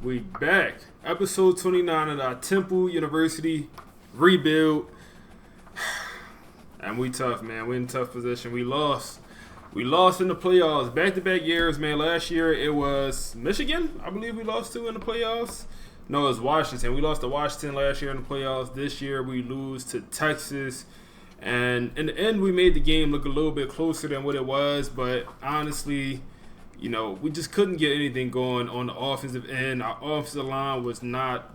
We back. Episode 29 of our Temple University rebuild. And we tough, man. We in tough position. We lost. We lost in the playoffs. Back-to-back years, man. Last year it was Michigan, I believe we lost to in the playoffs. No, it was Washington. We lost to Washington last year in the playoffs. This year we lose to Texas. And in the end, we made the game look a little bit closer than what it was. But honestly, you know, we just couldn't get anything going on the offensive end. Our offensive line was not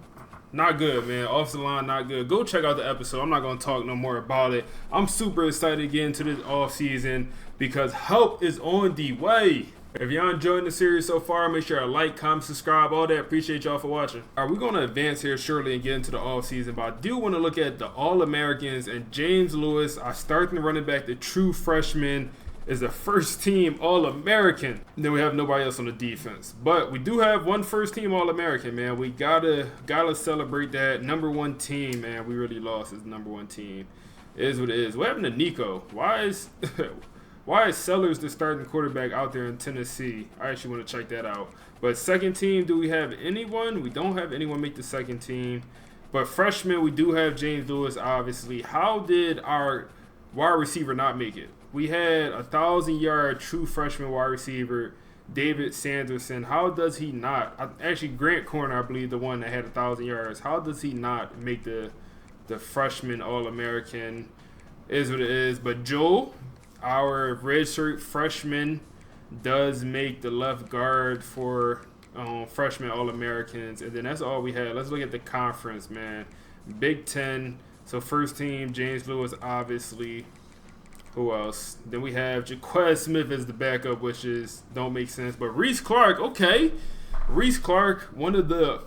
good, man. Offensive line, not good. Go check out the episode. I'm not going to talk no more about it. I'm super excited to get into this offseason because help is on the way. If y'all enjoying the series so far, make sure to like, comment, subscribe, all that. Appreciate y'all for watching. All right, we're going to advance here shortly and get into the offseason, but I do want to look at the All-Americans and James Lewis, our starting running back, the true freshman, is a first-team All-American. Then we have nobody else on the defense. But we do have one first-team All-American, man. We gotta celebrate that. Number one team, man. We really lost as number one team. It is what it is. What happened to Nico? Why is Sellers the starting quarterback out there in Tennessee? I actually want to check that out. But second team, do we have anyone? We don't have anyone make the second team. But freshman, we do have James Lewis, obviously. How did our wide receiver not make it? We had a 1,000-yard true freshman wide receiver, David Sanderson. How does he not? Actually, Grant Corner, I believe, the one that had 1,000 yards. How does he not make the freshman All-American? Is what it is. But Joe, our redshirt freshman, does make the left guard for freshman All-Americans. And then that's all we had. Let's look at the conference, man. Big Ten. So first team, James Lewis, obviously. Who else? Then we have Jaquez Smith as the backup, which don't make sense. But Reese Clark, okay. Reese Clark, one of the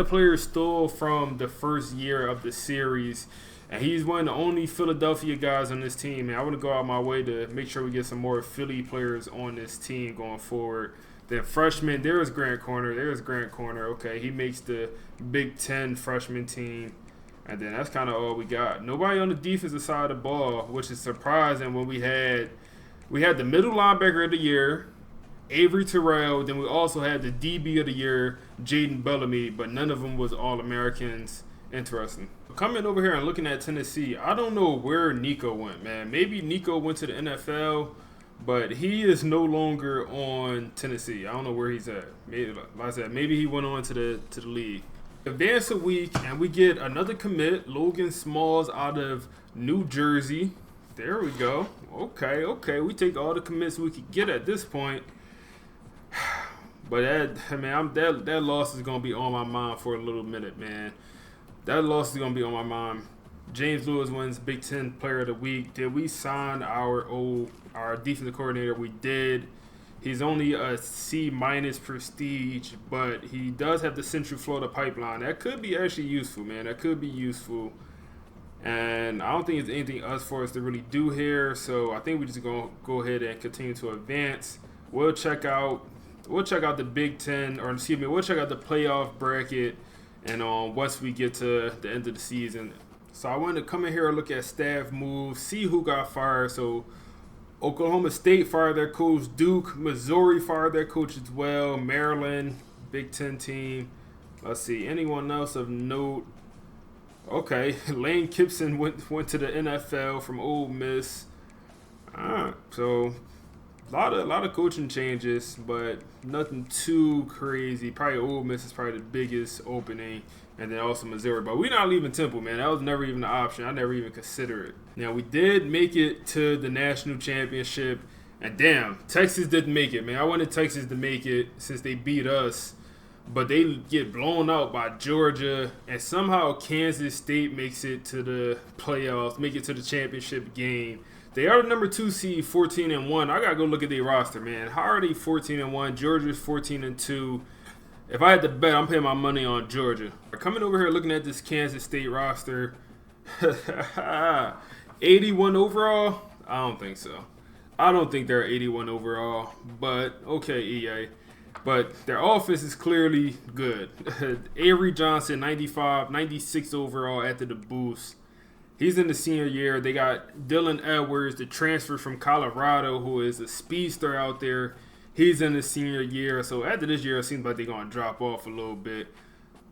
players stole from the first year of the series. And he's one of the only Philadelphia guys on this team. And I want to go out my way to make sure we get some more Philly players on this team going forward. Then freshman, there's Grant Corner. Okay, he makes the Big Ten freshman team. And then that's kind of all we got. Nobody on the defensive side of the ball, which is surprising when we had the middle linebacker of the year, Avery Terrell. Then we also had the DB of the year, Jaden Bellamy, but none of them was All-Americans. Interesting. Coming over here and looking at Tennessee, I don't know where Nico went, man. Maybe Nico went to the NFL, but he is no longer on Tennessee. I don't know where he's at. Maybe, like I said, maybe he went on to the league. Advance a week, and we get another commit, Logan Smalls out of New Jersey. There we go. Okay. We take all the commits we could get at this point. But that loss is gonna be on my mind for a little minute, man. That loss is gonna be on my mind. James Lewis wins Big Ten Player of the Week. Did we sign our defensive coordinator? We did. He's only a C- prestige, but he does have the Central Florida pipeline. That could be actually useful, man. That could be useful. And I don't think there's anything else for us to really do here. So I think we're just gonna go ahead and continue to advance. We'll check out the Big Ten, we'll check out the playoff bracket, and once we get to the end of the season. So I wanted to come in here and look at staff moves, see who got fired. So Oklahoma State fired their coach. Duke, Missouri fired their coach as well. Maryland, Big Ten team. Let's see, anyone else of note? Okay, Lane Kiffin went to the NFL from Ole Miss. So a lot of coaching changes, but nothing too crazy. Probably Ole Miss is probably the biggest opening, and then also Missouri. But we're not leaving Temple, man. That was never even an option. I never even considered it. Now, we did make it to the national championship, and damn, Texas didn't make it, man. I wanted Texas to make it since they beat us, but they get blown out by Georgia, and somehow Kansas State makes it to the playoffs, make it to the championship game. They are the number 2 seed, 14-1. I gotta go look at their roster, man. How are they 14-1? Georgia's 14-2. If I had to bet, I'm putting my money on Georgia. Coming over here looking at this Kansas State roster, 81 overall? I don't think so. I don't think they're 81 overall, but okay, EA. But their offense is clearly good. Avery Johnson, 95, 96 overall after the boost. He's in the senior year. They got Dylan Edwards, the transfer from Colorado, who is a speedster out there. He's in his senior year, so after this year, it seems like they're going to drop off a little bit.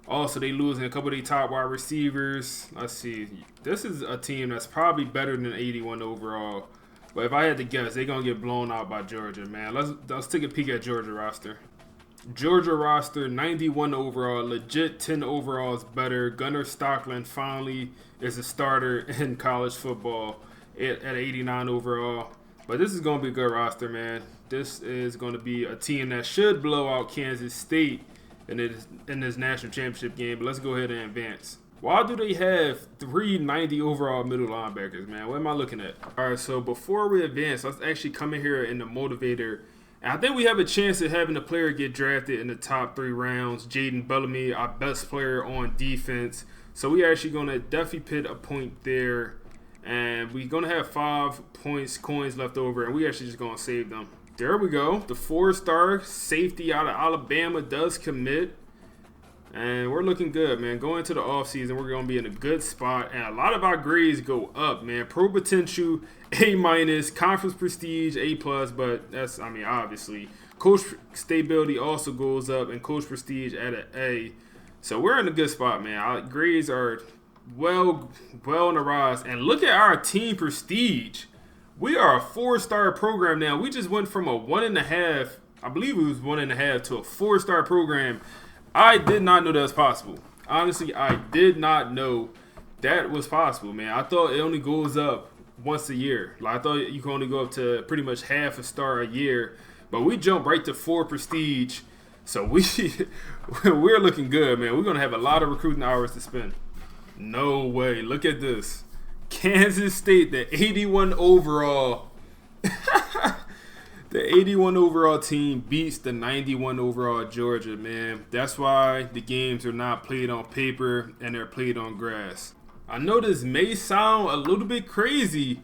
Also, they losing a couple of their top wide receivers. Let's see. This is a team that's probably better than 81 overall. But if I had to guess, they're going to get blown out by Georgia, man. Let's take a peek at Georgia roster. Georgia roster, 91 overall, legit 10 overall is better. Gunnar Stockland finally is a starter in college football at 89 overall. But this is going to be a good roster, man. This is going to be a team that should blow out Kansas State in this national championship game. But let's go ahead and advance. Why do they have 390 overall middle linebackers, man? What am I looking at? All right, so before we advance, let's actually come in here in the motivator. And I think we have a chance of having a player get drafted in the top 3 rounds. Jaden Bellamy, our best player on defense. So we actually going to definitely put a point there. And we're going to have 5 coins left over. And we actually just going to save them. There we go. The 4-star safety out of Alabama does commit. And we're looking good, man. Going into the offseason, we're going to be in a good spot. And a lot of our grades go up, man. Pro potential, A-, conference prestige, A+. But that's, I mean, obviously. Coach stability also goes up. And coach prestige at an A. So we're in a good spot, man. Our grades are well on the rise. And look at our team prestige. We are a 4-star program now. We just went from a 1.5, I believe it was 1.5, to a 4-star program. I did not know that was possible. Honestly, I did not know that was possible, man. I thought it only goes up once a year. Like, I thought you could only go up to pretty much half a star a year. But we jumped right to 4 prestige. So we're looking good, man. We're going to have a lot of recruiting hours to spend. No way. Look at this. Kansas State, the 81 overall. The 81 overall team beats the 91 overall Georgia, man. That's why the games are not played on paper and they're played on grass. I know this may sound a little bit crazy,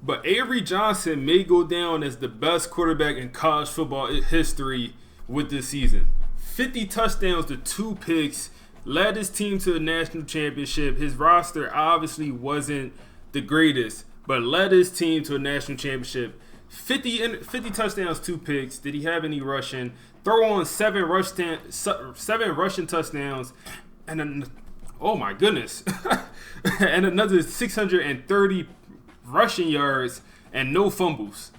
but Avery Johnson may go down as the best quarterback in college football history with this season. 50 touchdowns to 2 picks, led his team to a national championship. His roster obviously wasn't the greatest, but led his team to a national championship. 50 touchdowns, 2 picks. Did he have any rushing? Throw on 7 rushing touchdowns, and oh my goodness, and another 630 rushing yards and no fumbles.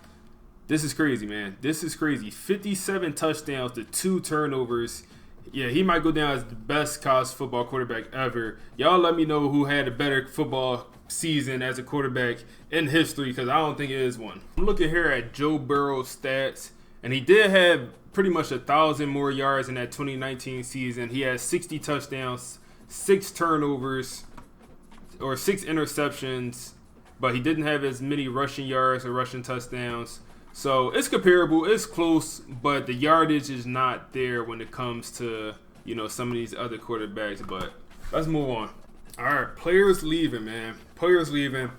This is crazy, man. This is crazy. 57 touchdowns to 2 turnovers. Yeah, he might go down as the best college football quarterback ever. Y'all let me know who had a better football season as a quarterback in history, because I don't think it is one. I'm looking here at Joe Burrow's stats, and he did have pretty much 1,000 more yards in that 2019 season. He had 60 touchdowns, 6 turnovers, or 6 interceptions, but he didn't have as many rushing yards or rushing touchdowns. So it's comparable, it's close, but the yardage is not there when it comes to, some of these other quarterbacks. But let's move on. All right, players leaving, man. Players leaving.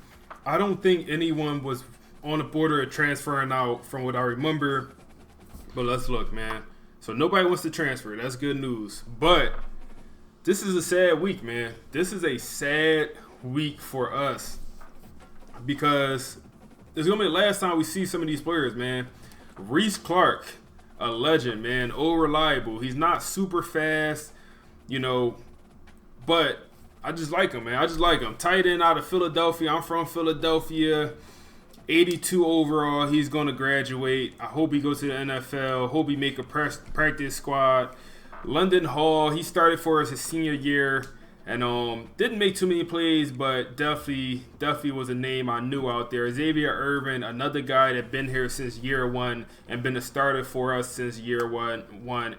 I don't think anyone was on the border of transferring out from what I remember. But let's look, man. So nobody wants to transfer. That's good news. But this is a sad week, man. This is a sad week for us, because it's going to be the last time we see some of these players, man. Reese Clark, a legend, man. Reliable. He's not super fast, but I just like him, man. I just like him. Tight end out of Philadelphia. I'm from Philadelphia. 82 overall. He's going to graduate. I hope he goes to the NFL. Hope he make a practice squad. London Hall, he started for us his senior year. And didn't make too many plays, but definitely was a name I knew out there. Xavier Irvin, another guy that been here since year 1 and been a starter for us since year one,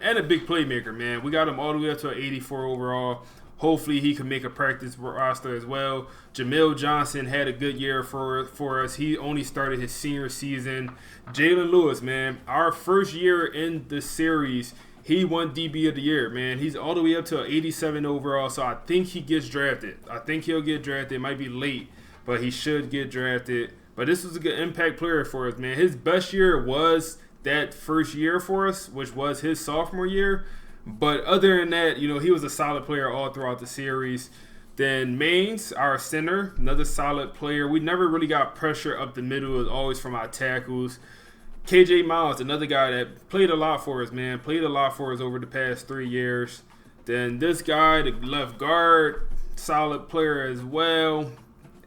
and a big playmaker, man. We got him all the way up to an 84 overall. Hopefully he can make a practice roster as well. Jamil Johnson had a good year for us. He only started his senior season. Jalen Lewis, man, our first year in the series, he won DB of the year, man. He's all the way up to an 87 overall, so I think he gets drafted. I think he'll get drafted. It might be late, but he should get drafted. But this was a good impact player for us, man. His best year was that first year for us, which was his sophomore year. But other than that, he was a solid player all throughout the series. Then Maines, our center, another solid player. We never really got pressure up the middle. It was always from our tackles. KJ Miles, another guy that played a lot for us, man. Played a lot for us over the past 3 years. Then this guy, the left guard, solid player as well.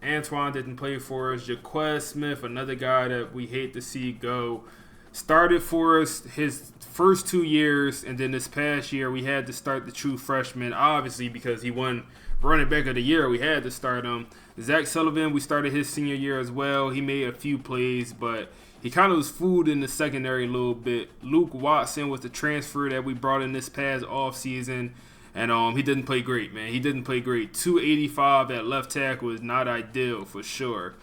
Antoine didn't play for us. Jaquez Smith, another guy that we hate to see go. Started for us his first 2 years, and then this past year we had to start the true freshman, obviously because he won running back of the year. We had to start him. Zach Sullivan, we started his senior year as well. He made a few plays, but he kind of was fooled in the secondary a little bit. Luke Watson was the transfer that we brought in this past offseason, and he didn't play great, man. He didn't play great. 285 at left tackle was not ideal for sure.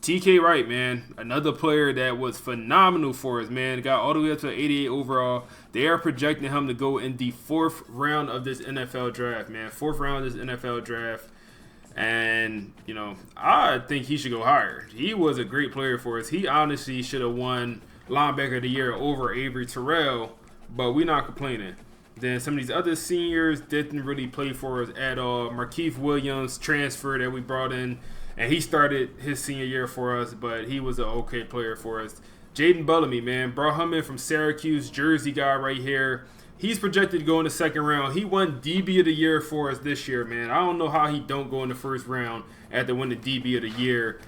TK Wright, man, another player that was phenomenal for us, man. Got all the way up to 88 overall. They are projecting him to go in the 4th round of this NFL draft, man. 4th round of this NFL draft. And, I think he should go higher. He was a great player for us. He honestly should have won linebacker of the year over Avery Terrell, but we're not complaining. Then some of these other seniors didn't really play for us at all. Markeith Williams, transfer that we brought in, and he started his senior year for us, but he was an okay player for us. Jaden Bellamy, man, brought him in from Syracuse, Jersey guy right here. He's projected to go in the 2nd round. He won DB of the year for us this year, man. I don't know how he don't go in the 1st round after winning DB of the year.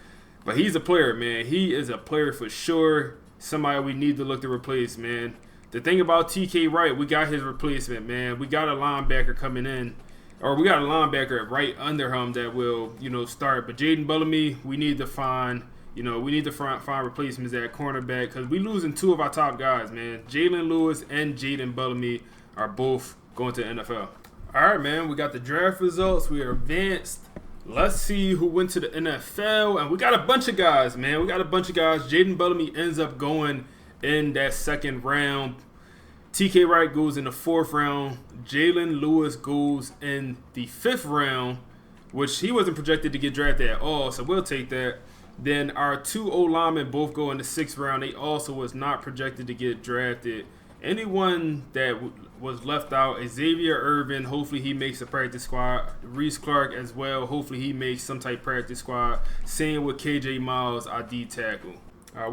But he's a player, man. He is a player for sure. Somebody we need to look to replace, man. The thing about TK Wright, we got his replacement, man. We got a linebacker coming in. Or we got a linebacker right under him that will, start. But Jaden Bellamy, we need to find... find replacements at cornerback because we losing 2 of our top guys, man. Jalen Lewis and Jaden Bellamy are both going to the NFL. All right, man. We got the draft results. We are advanced. Let's see who went to the NFL. And we got a bunch of guys, man. We got a bunch of guys. Jaden Bellamy ends up going in that 2nd round. TK Wright goes in the 4th round. Jalen Lewis goes in the 5th round, which he wasn't projected to get drafted at all, so we'll take that. Then our 2 O-linemen both go in the 6th round. They also was not projected to get drafted. Anyone that was left out, Xavier Irvin, hopefully he makes a practice squad. Reese Clark as well, hopefully he makes some type of practice squad. Same with KJ Miles, our D tackle.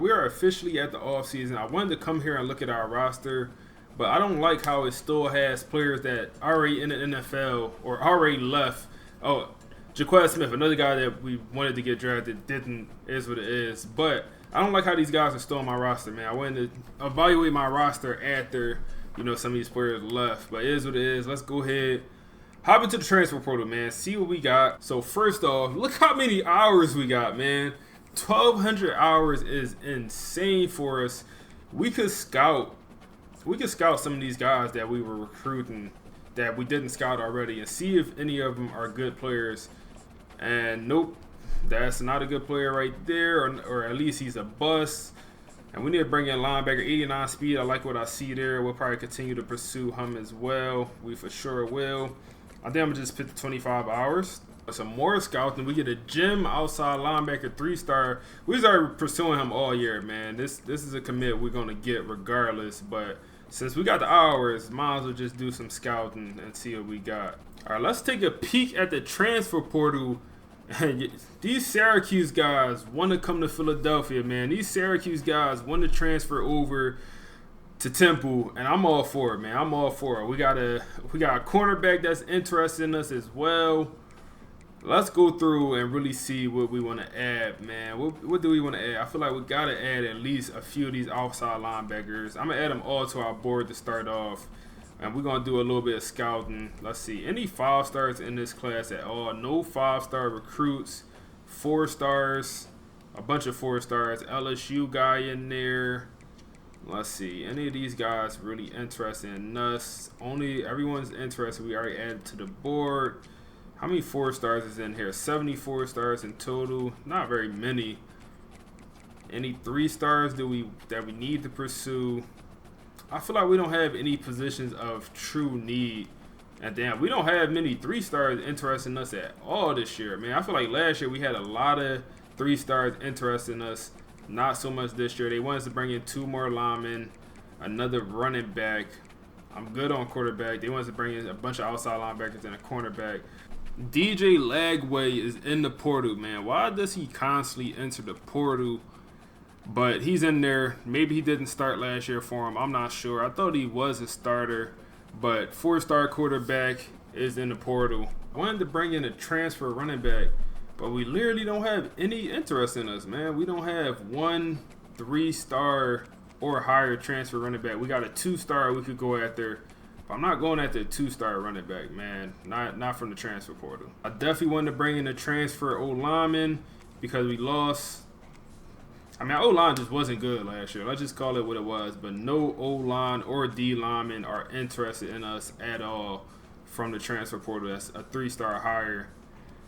We are officially at the offseason. I wanted to come here and look at our roster, but I don't like how it still has players that already in the NFL or already left. Oh, Jaquez Smith, another guy that we wanted to get drafted, didn't, is what it is. But I don't like how these guys are still on my roster, man. I wanted to evaluate my roster after, some of these players left. But it is what it is. Let's go ahead, hop into the transfer portal, man. See what we got. So first off, look how many hours we got, man. 1,200 hours is insane for us. We could scout some of these guys that we were recruiting that we didn't scout already and see if any of them are good players. And nope, that's not a good player right there, or at least he's a bust. And we need to bring in linebacker, 89 speed. I like what I see there. We'll probably continue to pursue him as well. We for sure will. I think I'm going to just pick the 25 hours. Some more scouting. We get a gym outside linebacker, 3-star. We started pursuing him all year, man. This is a commit we're going to get regardless. But since we got the hours, might as well just do some scouting and see what we got. All right, let's take a peek at the transfer portal. These Syracuse guys want to come to Philadelphia, man. These Syracuse guys want to transfer over to Temple, and I'm all for it, man. I'm all for it. We got a cornerback that's interested in us as well. Let's go through and really see what we want to add, man. What do we want to add? I feel like we got to add at least a few of these outside linebackers. I'm going to add them all to our board to start off. And we're going to do a little bit of scouting. Let's see. Any 5-stars in this class at all? No 5-star recruits. 4-stars. A bunch of 4-stars. LSU guy in there. Let's see. Any of these guys really interested in us? Everyone's interested. We already added to the board. How many 4-stars is in here? 74 stars in total. Not very many. Any 3-stars that we need to pursue? I feel like we don't have any positions of true need. And damn, we don't have many 3-stars interested in us at all this year, man. I feel like last year we had a lot of 3-stars interested in us. Not so much this year. They want us to bring in 2 more linemen, another running back. I'm good on quarterback. They want us to bring in a bunch of outside linebackers and a cornerback. DJ Lagway is in the portal, man. Why does he constantly enter the portal? But he's in there. Maybe he didn't start last year for him. I'm not sure. I thought he was a starter, but 4-star quarterback is in the portal. I wanted to bring in a transfer running back, but we literally don't have any interest in us, man. We don't have 1 3-star or higher transfer running back. We got a 2-star we could go after. But I'm not going after a 2-star running back, man. Not from the transfer portal. I definitely wanted to bring in a transfer O-lineman because we lost. I mean, our O-line just wasn't good last year. Let's just call it what it was. But no O-line or D-linemen are interested in us at all from the transfer portal. That's a 3-star higher.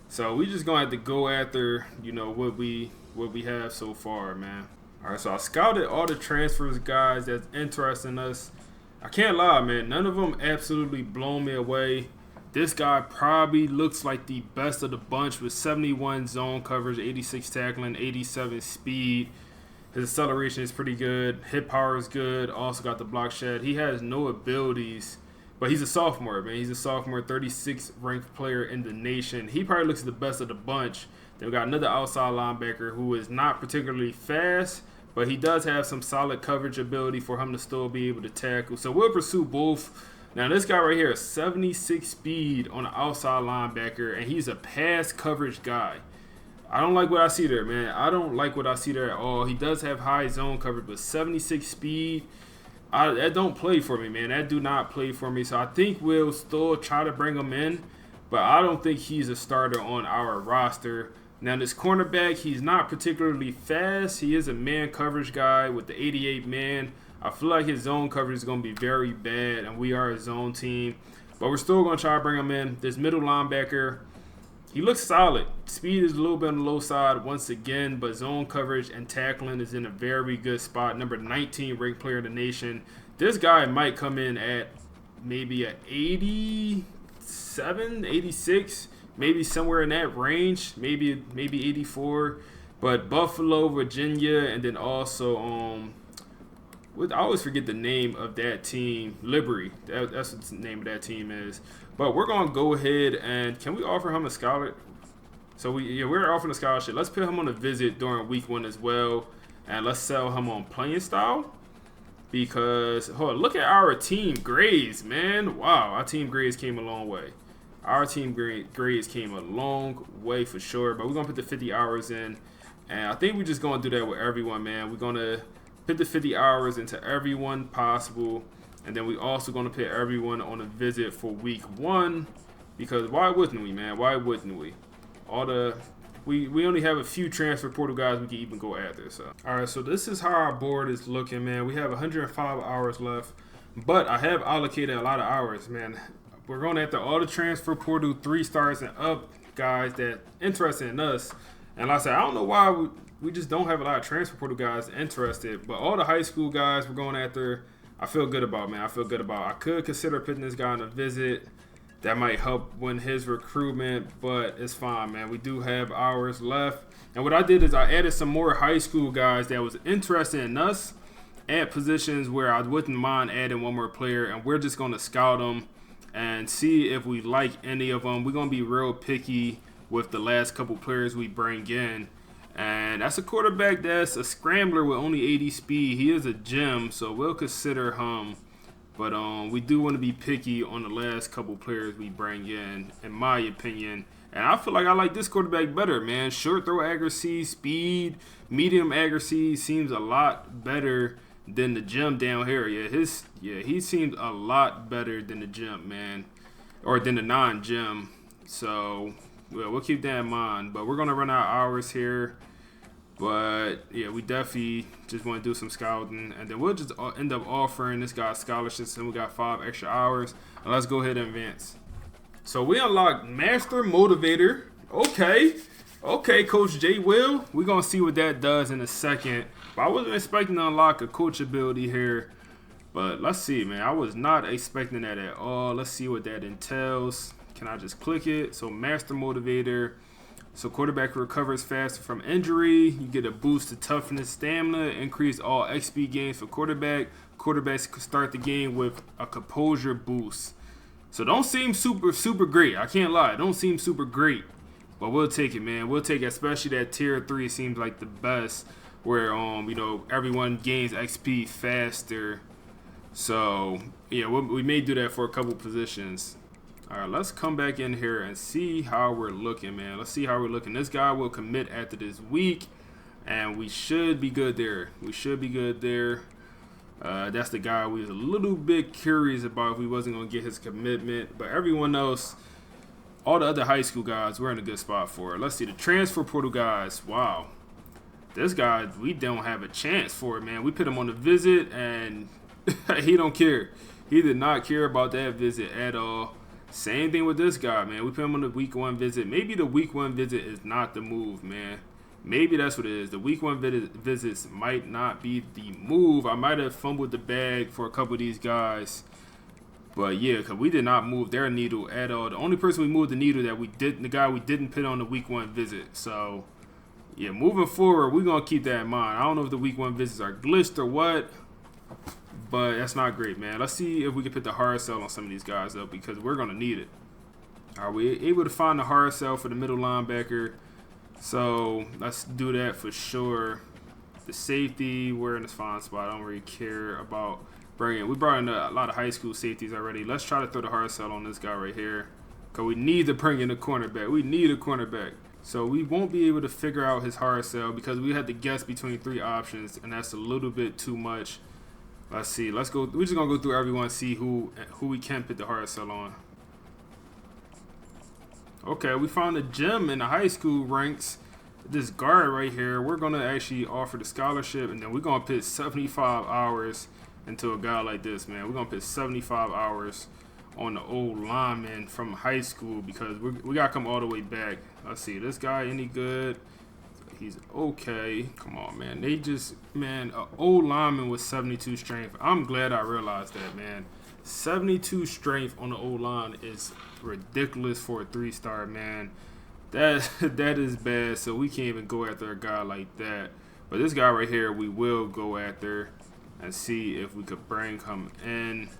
So we just gonna have to go after, you know, what we have so far, man. All right, so I scouted all the transfers, guys, that's interested in us. I can't lie, man. None of them absolutely blow me away. This guy probably looks like the best of the bunch with 71 zone coverage, 86 tackling, 87 speed. His acceleration is pretty good. Hit power is good. Also got the block shed. He has no abilities, but he's a sophomore, man. He's a sophomore, 36th ranked player in the nation. He probably looks the best of the bunch. Then we got another outside linebacker who is not particularly fast, but he does have some solid coverage ability for him to still be able to tackle. So we'll pursue both. Now this guy right here is 76 speed on the outside linebacker, and he's a pass coverage guy. I don't like what I see there, man. I don't like what I see there at all. He does have high zone coverage, but 76 speed, that don't play for me, man. That do not play for me. So I think we'll still try to bring him in, but I don't think he's a starter on our roster. Now this cornerback, he's not particularly fast. He is a man coverage guy with the 88 man. I feel like his zone coverage is going to be very bad, and we are a zone team. But we're still going to try to bring him in. This middle linebacker, he looks solid. Speed is a little bit on the low side once again, but zone coverage and tackling is in a very good spot. Number 19 ranked player in the nation. This guy might come in at maybe an 87, 86, maybe somewhere in that range, maybe 84. But Buffalo, Virginia, and then also I always forget the name of that team. Liberty. That's what the name of that team is. But we're gonna go ahead and can we offer him a scholarship? So we're offering a scholarship. Let's put him on a visit during week 1 as well, and let's sell him on playing style. Because look at our team grades, man. Wow, our team grades came a long way. Our team grades came a long way for sure. But we're gonna put the 50 hours in, and I think we're just gonna do that with everyone, man. We're gonna put the 50 hours into everyone possible, and then we also going to put everyone on a visit for week 1, because why wouldn't we, man? Why wouldn't we? We only have a few transfer portal guys we can even go after. So all right, so this is how our board is looking, man. We have 105 hours left, but I have allocated a lot of hours, man. We're going after all the transfer portal 3-stars and up guys that interested in us. And like I said, I don't know why we just don't have a lot of transfer portal guys interested, but all the high school guys we're going after, I feel good about, man. I feel good about. I could consider putting this guy on a visit. That might help win his recruitment, but it's fine, man. We do have hours left. And what I did is I added some more high school guys that was interested in us at positions where I wouldn't mind adding one more player, and we're just going to scout them and see if we like any of them. We're going to be real picky with the last couple players we bring in. And that's a quarterback that's a scrambler with only 80 speed. He is a gem, so we'll consider him. But we do want to be picky on the last couple players we bring in my opinion. And I feel like I like this quarterback better, man. Short throw accuracy, speed, medium accuracy seems a lot better than the gem down here. He seems a lot better than the gem, man. Or than the non-gem. So we'll keep that in mind. But we're going to run out hours here. But, yeah, we definitely just want to do some scouting. And then we'll just end up offering this guy scholarships. And we got 5 extra hours. And let's go ahead and advance. So we unlocked Master Motivator. Okay, Coach J. Will. We're going to see what that does in a second. But I wasn't expecting to unlock a coach ability here. But let's see, man. I was not expecting that at all. Let's see what that entails. Can I just click it? So Master Motivator. So quarterback recovers faster from injury. You get a boost to toughness, stamina, increase all XP gains for quarterback. Quarterbacks can start the game with a composure boost. So don't seem super great. I can't lie. Don't seem super great. But we'll take it, man. We'll take it, especially that tier 3 seems like the best. where you know, everyone gains XP faster. So yeah, we may do that for a couple positions. All right, let's come back in here and see how we're looking, man. Let's see how we're looking. This guy will commit after this week, and we should be good there. We should be good there. That's the guy we was a little bit curious about if we wasn't going to get his commitment. But everyone else, all the other high school guys, we're in a good spot for it. Let's see, the transfer portal guys. Wow. This guy, we don't have a chance for it, man. We put him on the visit, and he don't care. He did not care about that visit at all. Same thing with this guy, man. We put him on the week 1 visit. Maybe the week 1 visit is not the move, man. Maybe that's what it is. The week 1 visits might not be the move. I might have fumbled the bag for a couple of these guys. But yeah, because we did not move their needle at all. The only person we moved the needle that we did, the guy we didn't put on the week 1 visit. So yeah, moving forward, we're going to keep that in mind. I don't know if the week 1 visits are glitched or what, but that's not great, man. Let's see if we can put the hard sell on some of these guys, though, because we're going to need it. Are we able to find the hard sell for the middle linebacker? So let's do that for sure. The safety, we're in this fine spot. I don't really care about bringing. We brought in a lot of high school safeties already. Let's try to throw the hard sell on this guy right here, because we need to bring in a cornerback. We need a cornerback. So we won't be able to figure out his hard sell because we had to guess between 3 options, and that's a little bit too much. Let's see. Let's go. We're just gonna go through everyone, see who we can put the hard sell on. Okay, we found a gem in the high school ranks. This guard right here, we're gonna actually offer the scholarship, and then we're gonna put 75 hours into a guy like this, man. We're gonna put 75 hours on the old lineman from high school because we gotta come all the way back. Let's see, this guy any good? He's okay. Come on, man. They just, man, an old lineman with 72 strength. I'm glad I realized that, man. 72 strength on the old line is ridiculous for a 3-star, man. That is bad. So we can't even go after a guy like that. But this guy right here, we will go after and see if we could bring him in.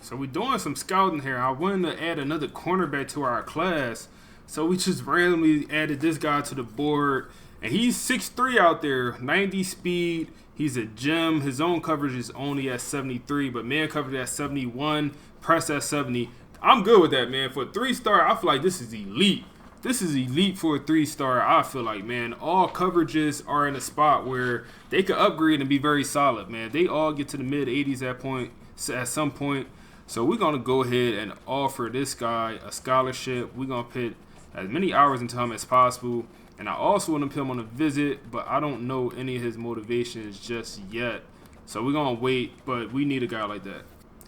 So we're doing some scouting here. I wanted to add another cornerback to our class. So we just randomly added this guy to the board. And he's 6'3" out there, 90 speed. He's a gem. His zone coverage is only at 73, but man coverage at 71, press at 70. I'm good with that, man. For a 3-star, I feel like this is elite. This is elite for a 3-star. I feel like, man, all coverages are in a spot where they could upgrade and be very solid, man. They all get to the mid-80s at some point. So we're going to go ahead and offer this guy a scholarship. We're going to put as many hours into him as possible. And I also want to put him on a visit, but I don't know any of his motivations just yet. So we're going to wait, but we need a guy like that.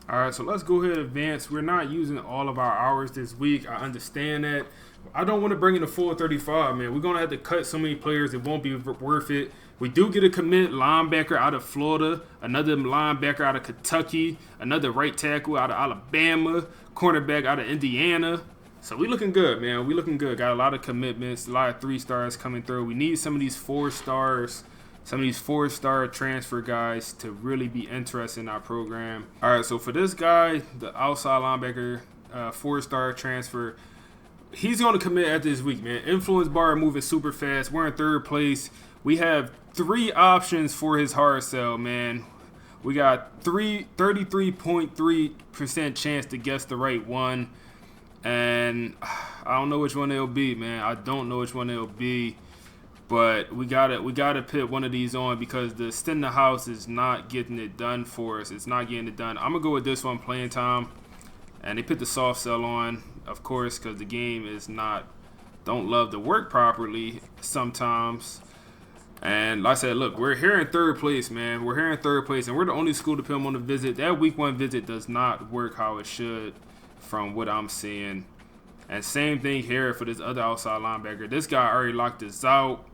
All right, so let's go ahead and advance. We're not using all of our hours this week. I understand that. I don't want to bring in a full 35, man. We're going to have to cut so many players. It won't be worth it. We do get a commit linebacker out of Florida, another linebacker out of Kentucky, another right tackle out of Alabama, cornerback out of Indiana. So we looking good, man. We looking good. Got a lot of commitments, a lot of 3-stars coming through. We need some of these 4-stars, some of these 4-star transfer guys to really be interested in our program. All right, so for this guy, the outside linebacker, 4-star transfer, he's going to commit after this week, man. Influence bar moving super fast. We're in 3rd place. We have 3 options for his hard sell, man. We got 33.3% chance to guess the right one. And I don't know which one it'll be, man. I don't know which one it'll be. But we gotta put one of these on because the Sten the House is not getting it done for us. It's not getting it done. I'm gonna go with this one, playing time. And they put the soft sell on, of course, because the game is don't love to work properly sometimes. And like I said, look, we're here in 3rd place, man. We're here in 3rd place, and we're the only school to put him on the visit. That week 1 visit does not work how it should from what I'm seeing. And same thing here for this other outside linebacker. This guy already locked us out.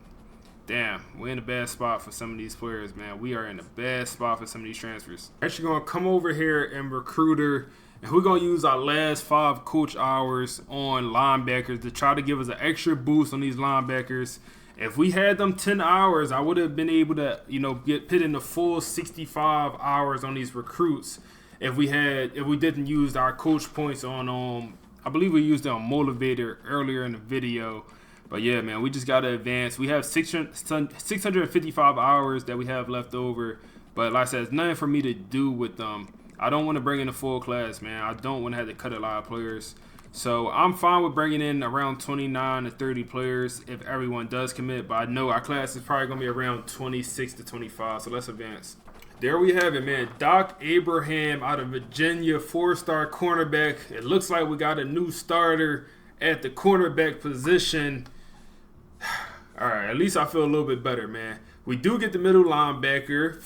Damn, we're in a bad spot for some of these players, man. We are in a bad spot for some of these transfers. Actually going to come over here and recruiter, and we're going to use our last 5 coach hours on linebackers to try to give us an extra boost on these linebackers. If we had them 10 hours, I would have been able to, put in the full 65 hours on these recruits. If we didn't use our coach points on, I believe we used it on Motivator earlier in the video. But yeah, man, we just got to advance. We have 655 hours that we have left over. But like I said, it's nothing for me to do with them. I don't want to bring in a full class, man. I don't want to have to cut a lot of players. So I'm fine with bringing in around 29 to 30 players if everyone does commit. But I know our class is probably going to be around 26 to 25. So let's advance. There we have it, man. Doc Abraham out of Virginia, 4-star cornerback. It looks like we got a new starter at the cornerback position. All right, at least I feel a little bit better, man. We do get the middle linebacker,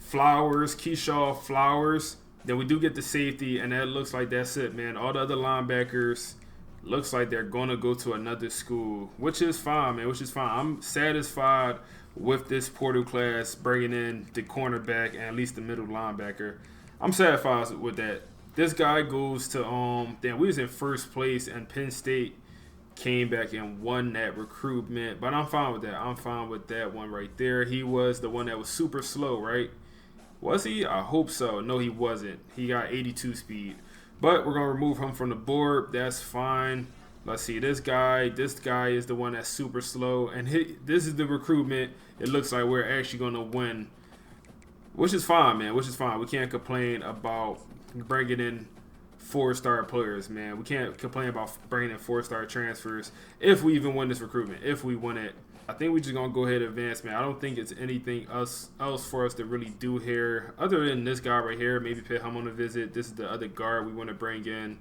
Keyshaw Flowers. Then we do get the safety, and that looks like that's it, man. All the other linebackers looks like they're going to go to another school, which is fine, man, which is fine. I'm satisfied with this portal class bringing in the cornerback and at least the middle linebacker. I'm satisfied with that. This guy goes to, we was in first place, and Penn State came back and won that recruitment. But I'm fine with that. I'm fine with that one right there. He was the one that was super slow, right? Was he? I hope so. No, he wasn't. He got 82 speed. But we're going to remove him from the board. That's fine. Let's see. This guy is the one that's super slow. And this is the recruitment. It looks like we're actually going to win. Which is fine, man. Which is fine. We can't complain about bringing in 4-star players, man. We can't complain about bringing in 4-star transfers if we even win this recruitment. If we win it. I think we're just going to go ahead and advance, man. I don't think it's anything else for us to really do here. Other than this guy right here, maybe put him on a visit. This is the other guard we want to bring in.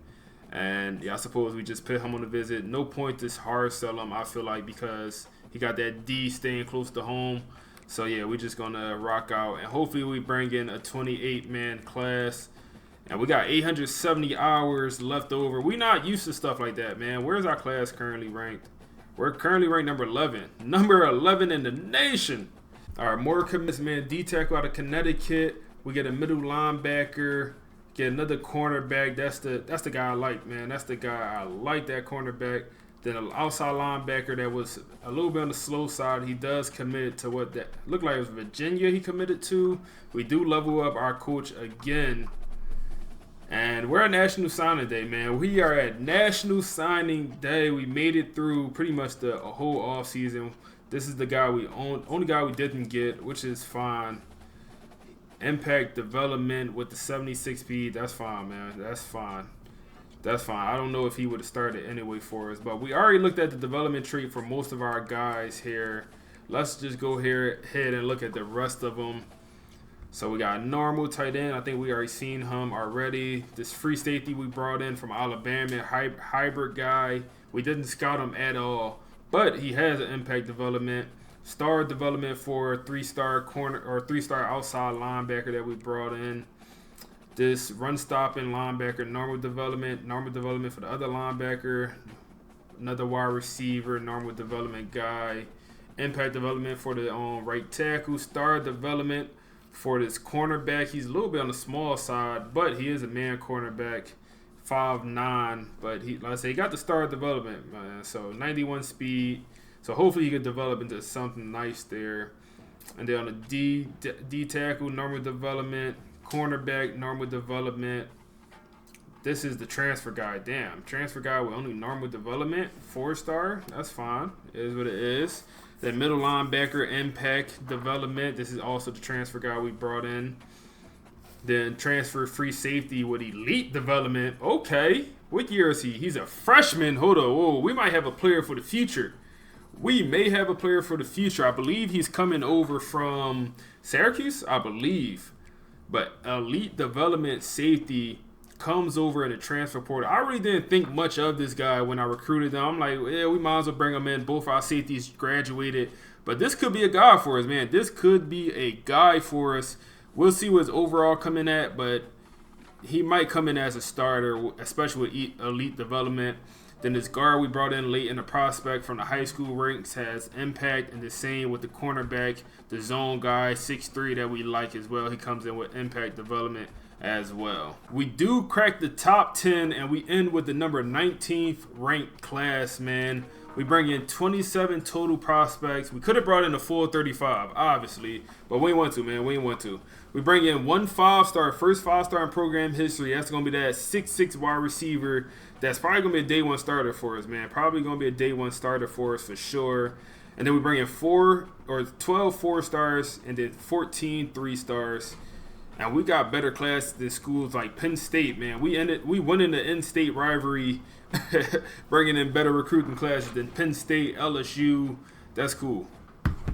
And, yeah, I suppose we just put him on a visit. No point to hard sell him, I feel like, because he got that D staying close to home. So, yeah, we're just going to rock out. And hopefully we bring in a 28-man class. And we got 870 hours left over. We're not used to stuff like that, man. Where's our class currently ranked? We're currently ranked number 11. Number 11 in the nation. All right, more commits, man. D-tackle out of Connecticut. We get a middle linebacker. Get another cornerback. That's the guy I like, man. That's the guy I like, that cornerback. Then an outside linebacker that was a little bit on the slow side. He does commit to what that looked like it was Virginia he committed to. We do level up our coach again. And we're at National Signing Day, man. We are at National Signing Day. We made it through pretty much the whole offseason. This is the guy we own, only guy we didn't get, which is fine. Impact development with the 76 speed. That's fine, man. That's fine. That's fine. I don't know if he would have started anyway for us. But we already looked at the development tree for most of our guys here. Let's just go ahead and look at the rest of them. So we got a normal tight end. I think we already seen him already. This free safety we brought in from Alabama, hybrid guy. We didn't scout him at all, but he has an impact development. Star development for 3-star corner or 3-star outside linebacker that we brought in. This run stopping linebacker, normal development for the other linebacker. Another wide receiver, normal development guy. Impact development for the right tackle. Star development for this cornerback. He's a little bit on the small side, but he is a man cornerback, 5'9". But like I say, he got the star development, man. So 91 speed. So hopefully he could develop into something nice there. And then on the D tackle, normal development, cornerback, normal development. This is the transfer guy. Damn, transfer guy with only normal development, 4-star. That's fine. It is what it is. Then middle linebacker, impact development. This is also the transfer guy we brought in. Then transfer free safety with elite development. Okay. What year is he? He's a freshman. Hold on. Whoa, we might have a player for the future. We may have a player for the future. I believe he's coming over from Syracuse, I believe. But elite development safety comes over in the transfer portal. I really didn't think much of this guy when I recruited him. I'm like, yeah, we might as well bring him in. Both our safeties graduated. But this could be a guy for us, man. This could be a guy for us. We'll see what his overall coming at, but he might come in as a starter, especially with elite development. Then this guard we brought in late in the prospect from the high school ranks has impact, and the same with the cornerback, the zone guy, 6'3", that we like as well. He comes in with impact development as well. We do crack the top 10, and we end with the number 19th ranked class, man. We bring in 27 total prospects. We could have brought in a full 35, obviously, but we didn't want to, man. We didn't want to. We bring in one 5-star, first 5-star in program history. That's going to be that 6'6" wide receiver. That's probably going to be a day one starter for us, man. Probably going to be a day one starter for us for sure. And then we bring in 12 4-stars and then 14 3-stars. And we got better class than schools like Penn State, man. We went in the in-state rivalry, bringing in better recruiting classes than Penn State, LSU. That's cool.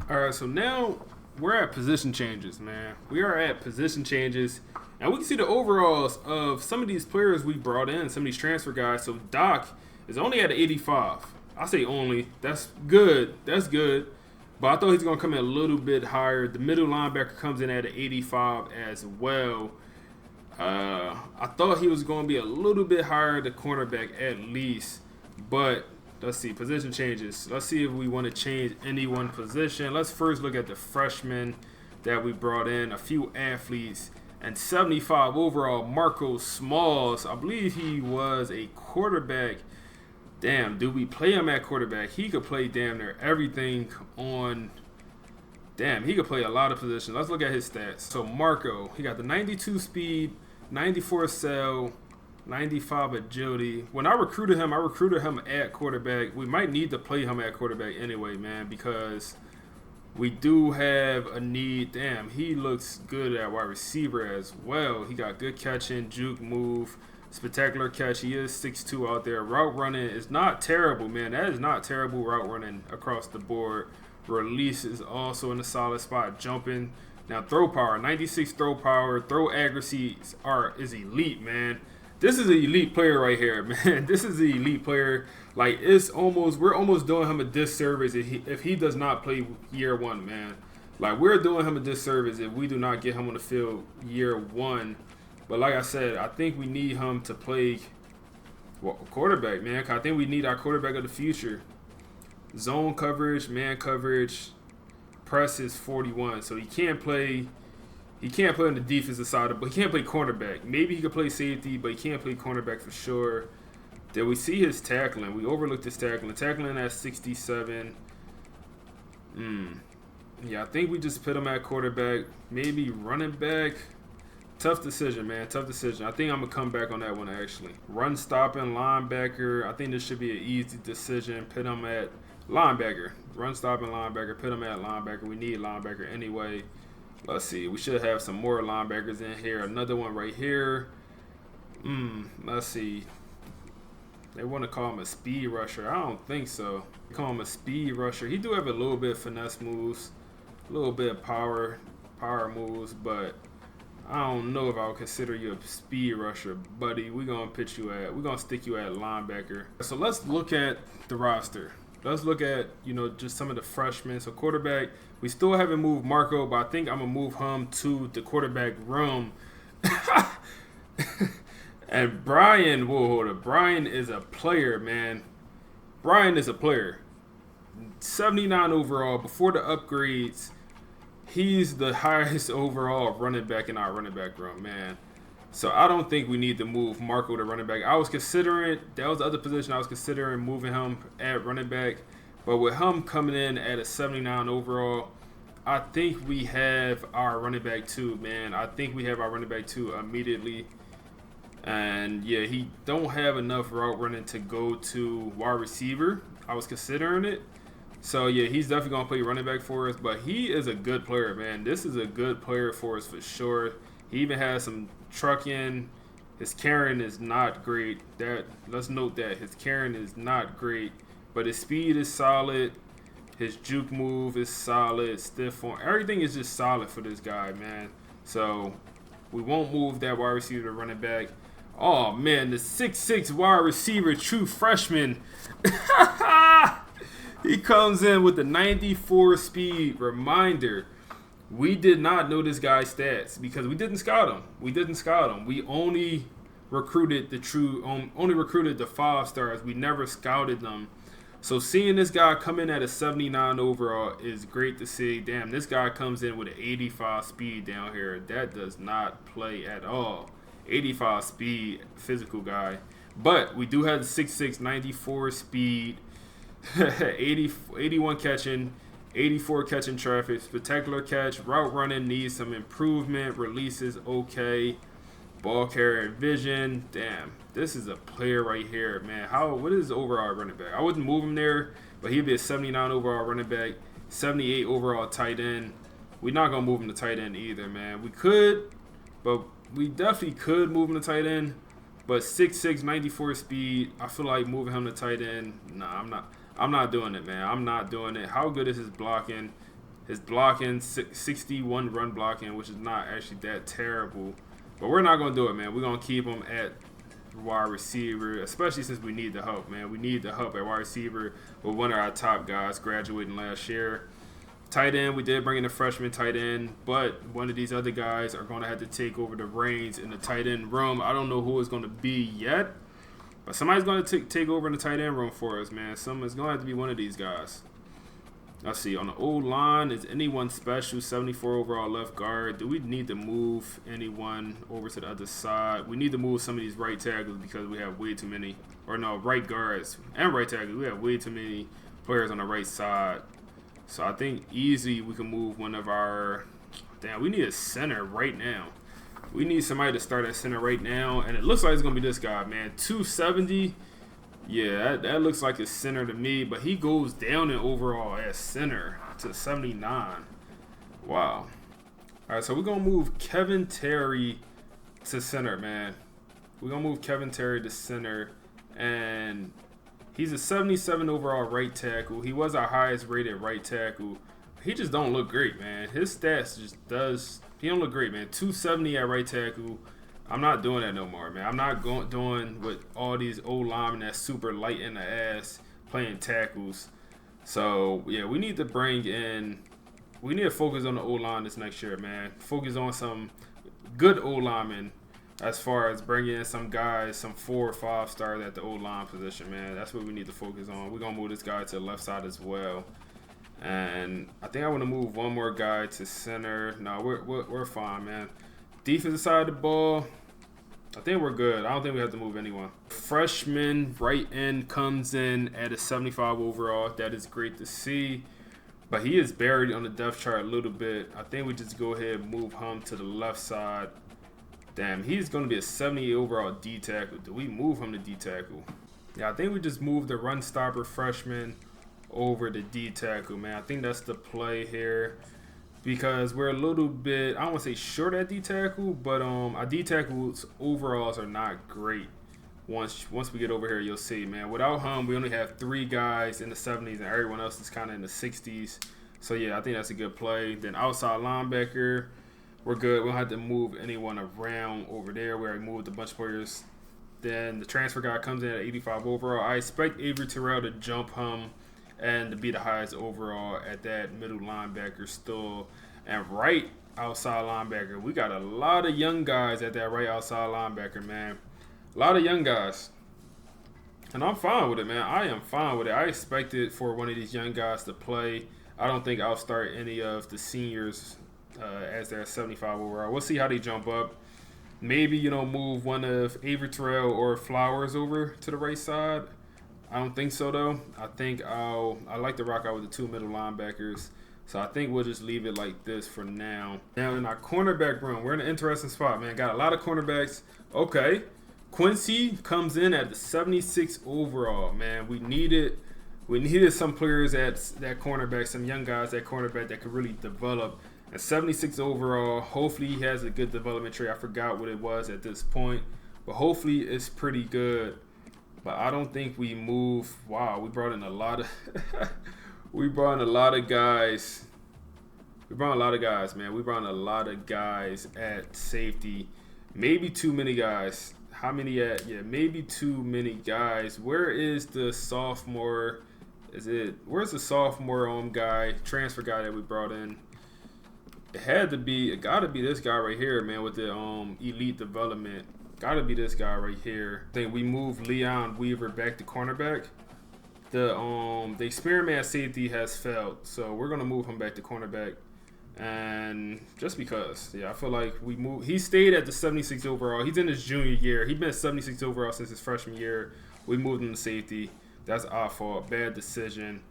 All right, so now we're at position changes, man. We are at position changes. And we can see the overalls of some of these players we brought in, some of these transfer guys. So Doc is only at 85. I say only. That's good. That's good. But I thought he's going to come in a little bit higher. The middle linebacker comes in at an 85 as well. I thought he was going to be a little bit higher, the cornerback at least. But let's see. Position changes. Let's see if we want to change any one position. Let's first look at the freshmen that we brought in. A few athletes. And 75 overall, Marco Smalls. I believe he was a quarterback. Damn, do we play him at quarterback? He could play damn near everything on. Damn, he could play a lot of positions. Let's look at his stats. So Marco, he got the 92 speed, 94 cell, 95 agility. When I recruited him at quarterback. We might need to play him at quarterback anyway, man, because we do have a need. Damn, he looks good at wide receiver as well. He got good catching, juke move. Spectacular catch. He is 6'2" out there. Route running is not terrible, man. That is not terrible route running across the board. Release is also in a solid spot. Jumping. Now throw power. 96 throw power. Throw accuracy is elite, man. This is an elite player right here, man. This is an elite player. Like, we're almost doing him a disservice if he does not play year one, man. Like, we're doing him a disservice if we do not get him on the field year one. But like I said, I think we need him to play quarterback, man. I think we need our quarterback of the future. Zone coverage, man coverage, press is 41. So he can't play on the defensive side, but he can't play cornerback. Maybe he could play safety, but he can't play cornerback for sure. Then we see his tackling. We overlooked his tackling. Tackling at 67. Yeah, I think we just put him at quarterback. Maybe running back. Tough decision, man. Tough decision. I think I'm going to come back on that one, actually. Run stopping, linebacker. I think this should be an easy decision. Put him at linebacker. Run stopping, linebacker. Put him at linebacker. We need linebacker anyway. Let's see. We should have some more linebackers in here. Another one right here. Let's see. They want to call him a speed rusher. I don't think so. They call him a speed rusher. He do have a little bit of finesse moves. A little bit of power moves, but I don't know if I would consider you a speed rusher, buddy. We're going to stick you at linebacker. So let's look at the roster. Let's look at, just some of the freshmen. So quarterback, we still haven't moved Marco, but I think I'm going to move him to the quarterback room. And Brian, Brian is a player, man. Brian is a player. 79 overall before the upgrades. He's the highest overall running back in our running back room, man. So I don't think we need to move Marco to running back. I was considering, that was the other position I was considering moving him at running back. But with him coming in at a 79 overall, I think we have our running back two, man. I think we have our running back two immediately. And yeah, he don't have enough route running to go to wide receiver. I was considering it. So, yeah, he's definitely going to play running back for us. But he is a good player, man. This is a good player for us for sure. He even has some trucking. His carrying is not great. Let's note that. His carrying is not great. But his speed is solid. His juke move is solid. Stiff form. Everything is just solid for this guy, man. So, we won't move that wide receiver to running back. Oh, man, the 6'6" wide receiver, true freshman. He comes in with the 94 speed. Reminder, we did not know this guy's stats because we didn't scout him. We only recruited the 5-stars. We never scouted them. So seeing this guy come in at a 79 overall is great to see. Damn, this guy comes in with an 85 speed down here. That does not play at all. 85 speed, physical guy. But we do have the 6'6", 94 speed. 81 catching, 84 catching traffic, spectacular catch, route running needs some improvement, releases okay, ball carrier vision. Damn, this is a player right here, man. What is his overall running back? I wouldn't move him there, but he'd be a 79 overall running back, 78 overall tight end. We're not gonna move him to tight end either, man. We could, but we definitely could move him to tight end. But 6'6", 94 speed, I feel like moving him to tight end. Nah, I'm not doing it, man. I'm not doing it. How good is his blocking? His blocking, 61 run blocking, which is not actually that terrible. But we're not going to do it, man. We're going to keep him at wide receiver, especially since we need the help, man. We need the help at wide receiver with one of our top guys graduating last year. Tight end, we did bring in a freshman tight end, but one of these other guys are going to have to take over the reins in the tight end room. I don't know who it's going to be yet, but somebody's going to take over in the tight end room for us, man. It's going to have to be one of these guys. Let's see. On the old line, is anyone special? 74 overall left guard. Do we need to move anyone over to the other side? We need to move some of these right tackles because we have way too many. Or no, right guards and right tackles. We have way too many players on the right side. So I think easy we can move one of our... Damn, we need a center right now. We need somebody to start at center right now. And it looks like it's going to be this guy, man. 270. Yeah, that looks like a center to me. But he goes down in overall as center to 79. Wow. All right, so we're going to move Kevin Terry to center, man. We're going to move Kevin Terry to center. And... he's a 77 overall right tackle. He was our highest rated right tackle. He just don't look great, man. His stats he don't look great, man. 270 at right tackle. I'm not doing that no more, man. I'm not doing with all these old linemen that's super light in the ass playing tackles. So, yeah, we need to focus on the O-line this next year, man. Focus on some good O-linemen. As far as bringing in some guys, some 4 or 5 stars at the O-line position, man. That's what we need to focus on. We're going to move this guy to the left side as well. And I think I want to move one more guy to center. No, we're fine, man. Defensive side of the ball, I think we're good. I don't think we have to move anyone. Freshman right end comes in at a 75 overall. That is great to see. But he is buried on the depth chart a little bit. I think we just go ahead and move him to the left side. Damn, he's going to be a 78 overall D tackle. Do we move him to D tackle? Yeah, I think we just moved the run stopper freshman over to D tackle, man. I think that's the play here because we're a little bit, I don't want to say short at D tackle, but our D tackles overalls are not great. Once we get over here, you'll see, man. Without him, we only have 3 guys in the 70s and everyone else is kind of in the 60s. So, yeah, I think that's a good play. Then outside linebacker, we're good. We don't have to move anyone around over there. We already moved a bunch of players. Then the transfer guy comes in at 85 overall. I expect Avery Terrell to jump him and to be the highest overall at that middle linebacker still. And right outside linebacker, we got a lot of young guys at that right outside linebacker, man. A lot of young guys. And I'm fine with it, man. I am fine with it. I expected for one of these young guys to play. I don't think I'll start any of the seniors as their 75 overall. We'll see how they jump up. Maybe, move one of Avery Terrell or Flowers over to the right side. I don't think so, though. I think I like to rock out with the 2 middle linebackers. So I think we'll just leave it like this for now. Now in our cornerback room, we're in an interesting spot, man. Got a lot of cornerbacks. Okay. Quincy comes in at the 76 overall, man. We needed some players at that cornerback, some young guys at cornerback that could really develop. At 76 overall, hopefully he has a good development tree. I forgot what it was at this point, but hopefully it's pretty good. But I don't think we move. Wow, we brought in a lot of we brought in a lot of guys. We brought a lot of guys, man. We brought in a lot of guys at safety. Maybe too many guys. How many at? Yeah, maybe too many guys. Where is the sophomore? Where's the sophomore guy, transfer guy that we brought in? It gotta be this guy right here, man, with the elite development. Gotta be this guy right here. I think we moved Leon Weaver back to cornerback. The experiment at safety has failed, so we're gonna move him back to cornerback. And just because, yeah, I feel like he stayed at the 76 overall. He's in his junior year. He's been 76 overall since his freshman year. We moved him to safety. That's our fault. Bad decision.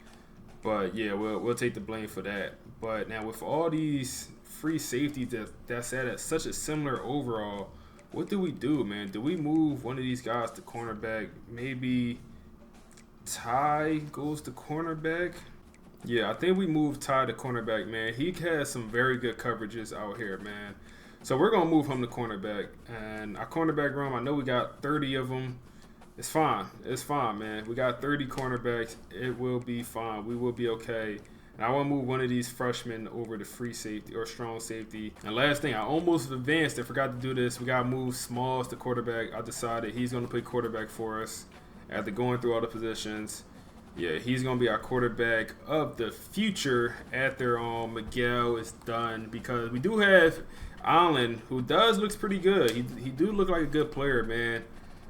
But yeah, we'll take the blame for that. But now with all these free safeties that's at such a similar overall, what do we do, man? Do we move one of these guys to cornerback? Maybe Ty goes to cornerback? Yeah, I think we move Ty to cornerback, man. He has some very good coverages out here, man. So we're going to move him to cornerback. And our cornerback room, I know we got 30 of them. It's fine. It's fine, man. We got 30 cornerbacks. It will be fine. We will be okay. And I want to move one of these freshmen over to free safety or strong safety. And last thing, I almost advanced. I forgot to do this. We got to move Smalls to quarterback. I decided he's going to play quarterback for us after going through all the positions. Yeah, he's going to be our quarterback of the future after Miguel is done, because we do have Allen, who looks pretty good. He do look like a good player, man,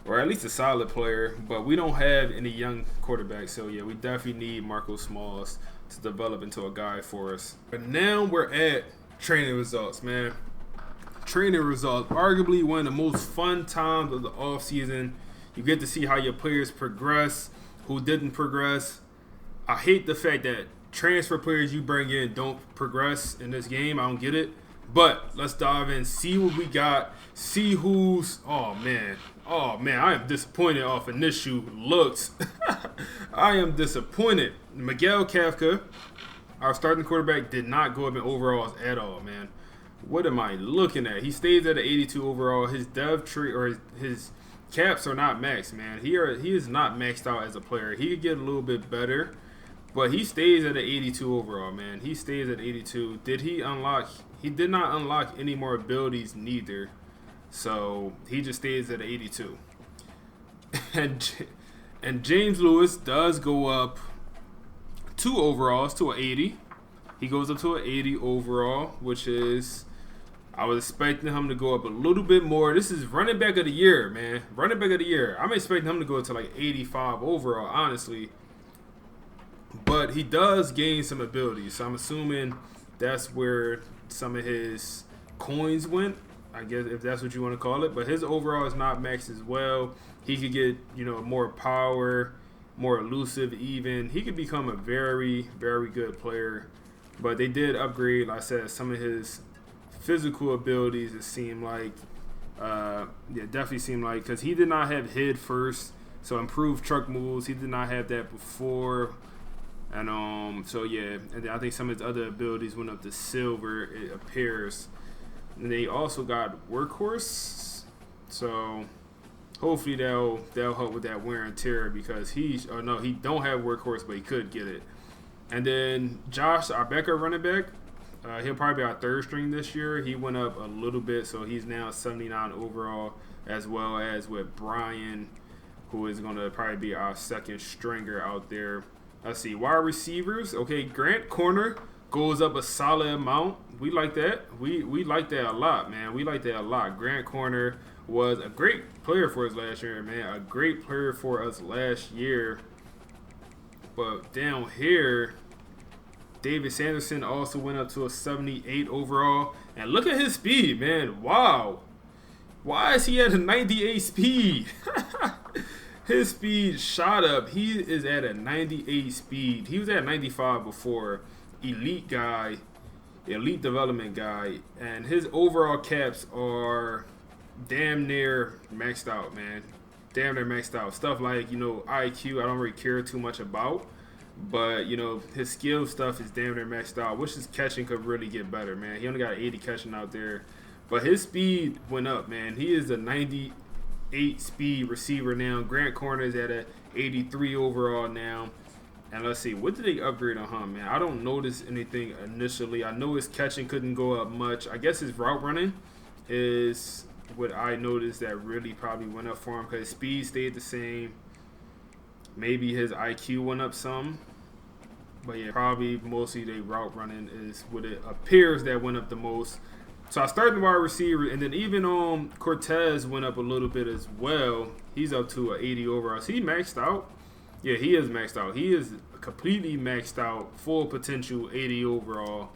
or at least a solid player, but we don't have any young quarterbacks. So, yeah, we definitely need Marco Smalls to develop into a guy for us. But now we're at training results, man. Training results, arguably one of the most fun times of the offseason. You get to see how your players progress, who didn't progress. I hate the fact that transfer players you bring in don't progress in this game. I don't get it. But let's dive in, see what we got, see who's. Oh man, I am disappointed off initial looks. I am disappointed. Miguel Kafka, our starting quarterback, did not go up in overalls at all, man. What am I looking at? He stays at an 82 overall. His dev tree or his caps are not maxed, man. He is not maxed out as a player. He could get a little bit better, but he stays at an 82 overall, man. He stays at 82. Did he unlock? He did not unlock any more abilities, neither. So he just stays at 82. And James Lewis does go up 2 overalls to an 80. He goes up to an 80 overall, which is, I was expecting him to go up a little bit more. This is running back of the year, man. Running back of the year. I'm expecting him to go to like 85 overall, honestly. But he does gain some abilities. So I'm assuming that's where some of his coins went, I guess, if that's what you want to call it. But his overall is not maxed as well. He could get, more power, more elusive even. He could become a very, very good player. But they did upgrade, like I said, some of his physical abilities. It seemed like, definitely seemed like, because he did not have head first, so improved truck moves. He did not have that before, and so yeah. And then I think some of his other abilities went up to silver, it appears. And they also got workhorse, so hopefully they'll help with that wear and tear, because he don't have workhorse, but he could get it. And then Josh, our backup running back, he'll probably be our third string this year. He went up a little bit, so he's now 79 overall, as well as with Brian, who is going to probably be our second stringer out there. Let's see, wide receivers. Okay, Grant Corner goes up a solid amount. We like that. We like that a lot, man. We like that a lot. Grant Corner was a great player for us last year, man. A great player for us last year. But down here, David Sanderson also went up to a 78 overall. And look at his speed, man. Wow. Why is he at a 98 speed? His speed shot up. He is at a 98 speed. He was at 95 before. Elite guy. Elite development guy. And his overall caps are damn near maxed out, man. Damn near maxed out. Stuff like, IQ, I don't really care too much about. But, his skill stuff is damn near maxed out. Wish his catching could really get better, man. He only got 80 catching out there. But his speed went up, man. He is a 98 speed receiver now. Grant Corner is at a 83 overall now. And let's see, what did they upgrade on him, man? I don't notice anything initially. I know his catching couldn't go up much. I guess his route running is what I noticed that really probably went up for him, because his speed stayed the same. Maybe his IQ went up some. But yeah, probably mostly the route running is what it appears that went up the most. So I started the wide receiver, and then even Cortez went up a little bit as well. He's up to an 80 overall. So he maxed out. Yeah, he is maxed out. He is completely maxed out, full potential 80 overall.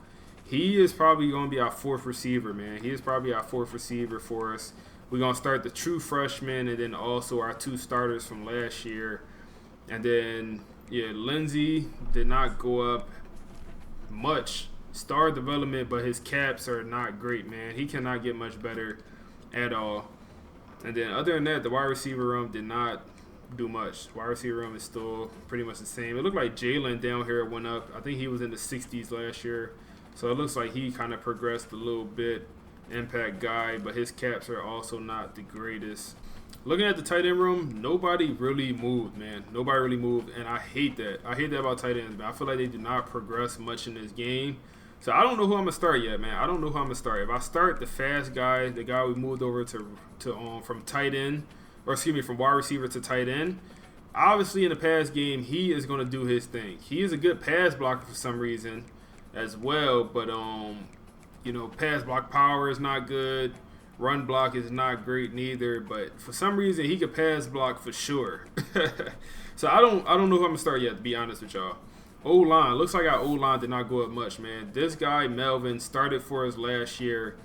He is probably going to be our fourth receiver, man. He is probably our fourth receiver for us. We're going to start the true freshman and then also our 2 starters from last year. And then, yeah, Lindsey did not go up much. Star development, but his caps are not great, man. He cannot get much better at all. And then other than that, the wide receiver room did not do much. Wide receiver room is still pretty much the same. It looked like Jalen down here went up. I think he was in the 60s last year. So it looks like he kind of progressed a little bit. Impact guy, but his caps are also not the greatest. Looking at the tight end room, nobody really moved, man. Nobody really moved, and I hate that. I hate that about tight ends, man. I feel like they did not progress much in this game. So I don't know who I'm going to start yet, man. I don't know who I'm going to start. If I start the fast guy, the guy we moved over to from tight end, or excuse me, from wide receiver to tight end, obviously in the pass game, he is going to do his thing. He is a good pass blocker for some reason as well, but you know, pass block power is not good. Run block is not great neither, but for some reason he could pass block for sure. So I don't know who I'm gonna start yet, to be honest with y'all. O-line, looks like our O-line did not go up much, man. This guy Melvin started for us last year,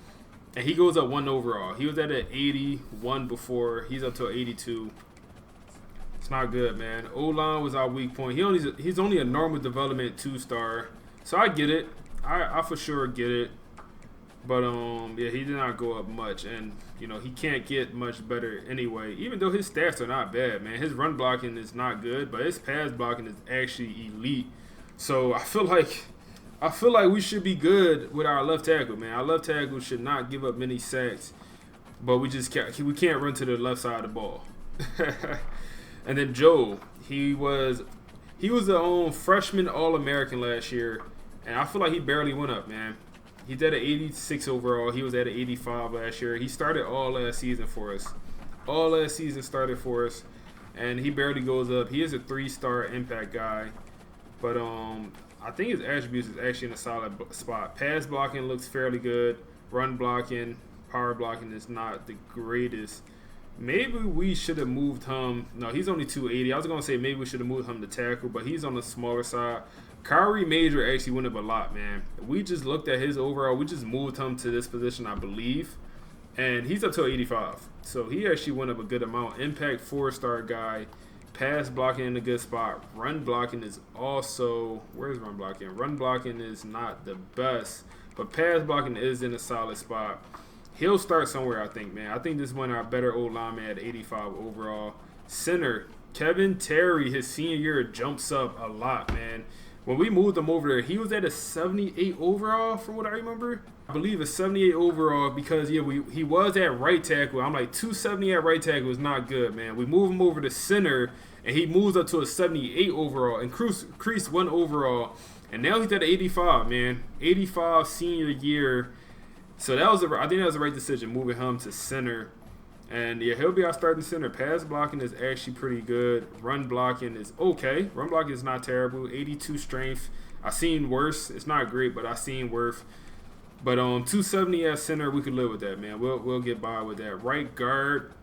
and he goes up 1 overall. He was at an 81 before. He's up to an 82. It's not good, man. O-line was our weak point. He's only a normal development 2-star, so I get it. I for sure get it. But, yeah, he did not go up much. And, you know, he can't get much better anyway. Even though his stats are not bad, man. His run blocking is not good, but his pass blocking is actually elite. So, I feel like we should be good with our left tackle, man. Our left tackle should not give up many sacks. But we can't run to the left side of the ball. And then Joe, he was a freshman All-American last year. And I feel like he barely went up, man. He's at an 86 overall. He was at an 85 last year. He started all last season for us. All last season started for us. And he barely goes up. He is a 3-star impact guy. But I think his attributes is actually in a solid spot. Pass blocking looks fairly good. Run blocking, power blocking is not the greatest. Maybe we should have moved him. No, he's only 280. I was going to say maybe we should have moved him to tackle, but he's on the smaller side. Kyrie Major actually went up a lot, man. We just looked at his overall. We just moved him to this position, I believe. And he's up to 85. So he actually went up a good amount. Impact 4-star guy. Pass blocking in a good spot. Run blocking is also... Where's run blocking? Run blocking is not the best. But pass blocking is in a solid spot. He'll start somewhere, I think, man. I think this is one of our better old linemen at 85 overall. Center. Kevin Terry, his senior year, jumps up a lot, man. When we moved him over there, he was at a 78 overall, from what I remember. I believe a 78 overall because, yeah, he was at right tackle. I'm like, 270 at right tackle is not good, man. We move him over to center, and he moves up to a 78 overall, increased 1 overall. And now he's at 85, man. 85 senior year. So I think that was the right decision, moving him to center. And, yeah, he'll be our starting center. Pass blocking is actually pretty good. Run blocking is okay. Run blocking is not terrible. 82 strength. I've seen worse. It's not great, but I've seen worse. But 270 at center, we could live with that, man. We'll get by with that. Right guard.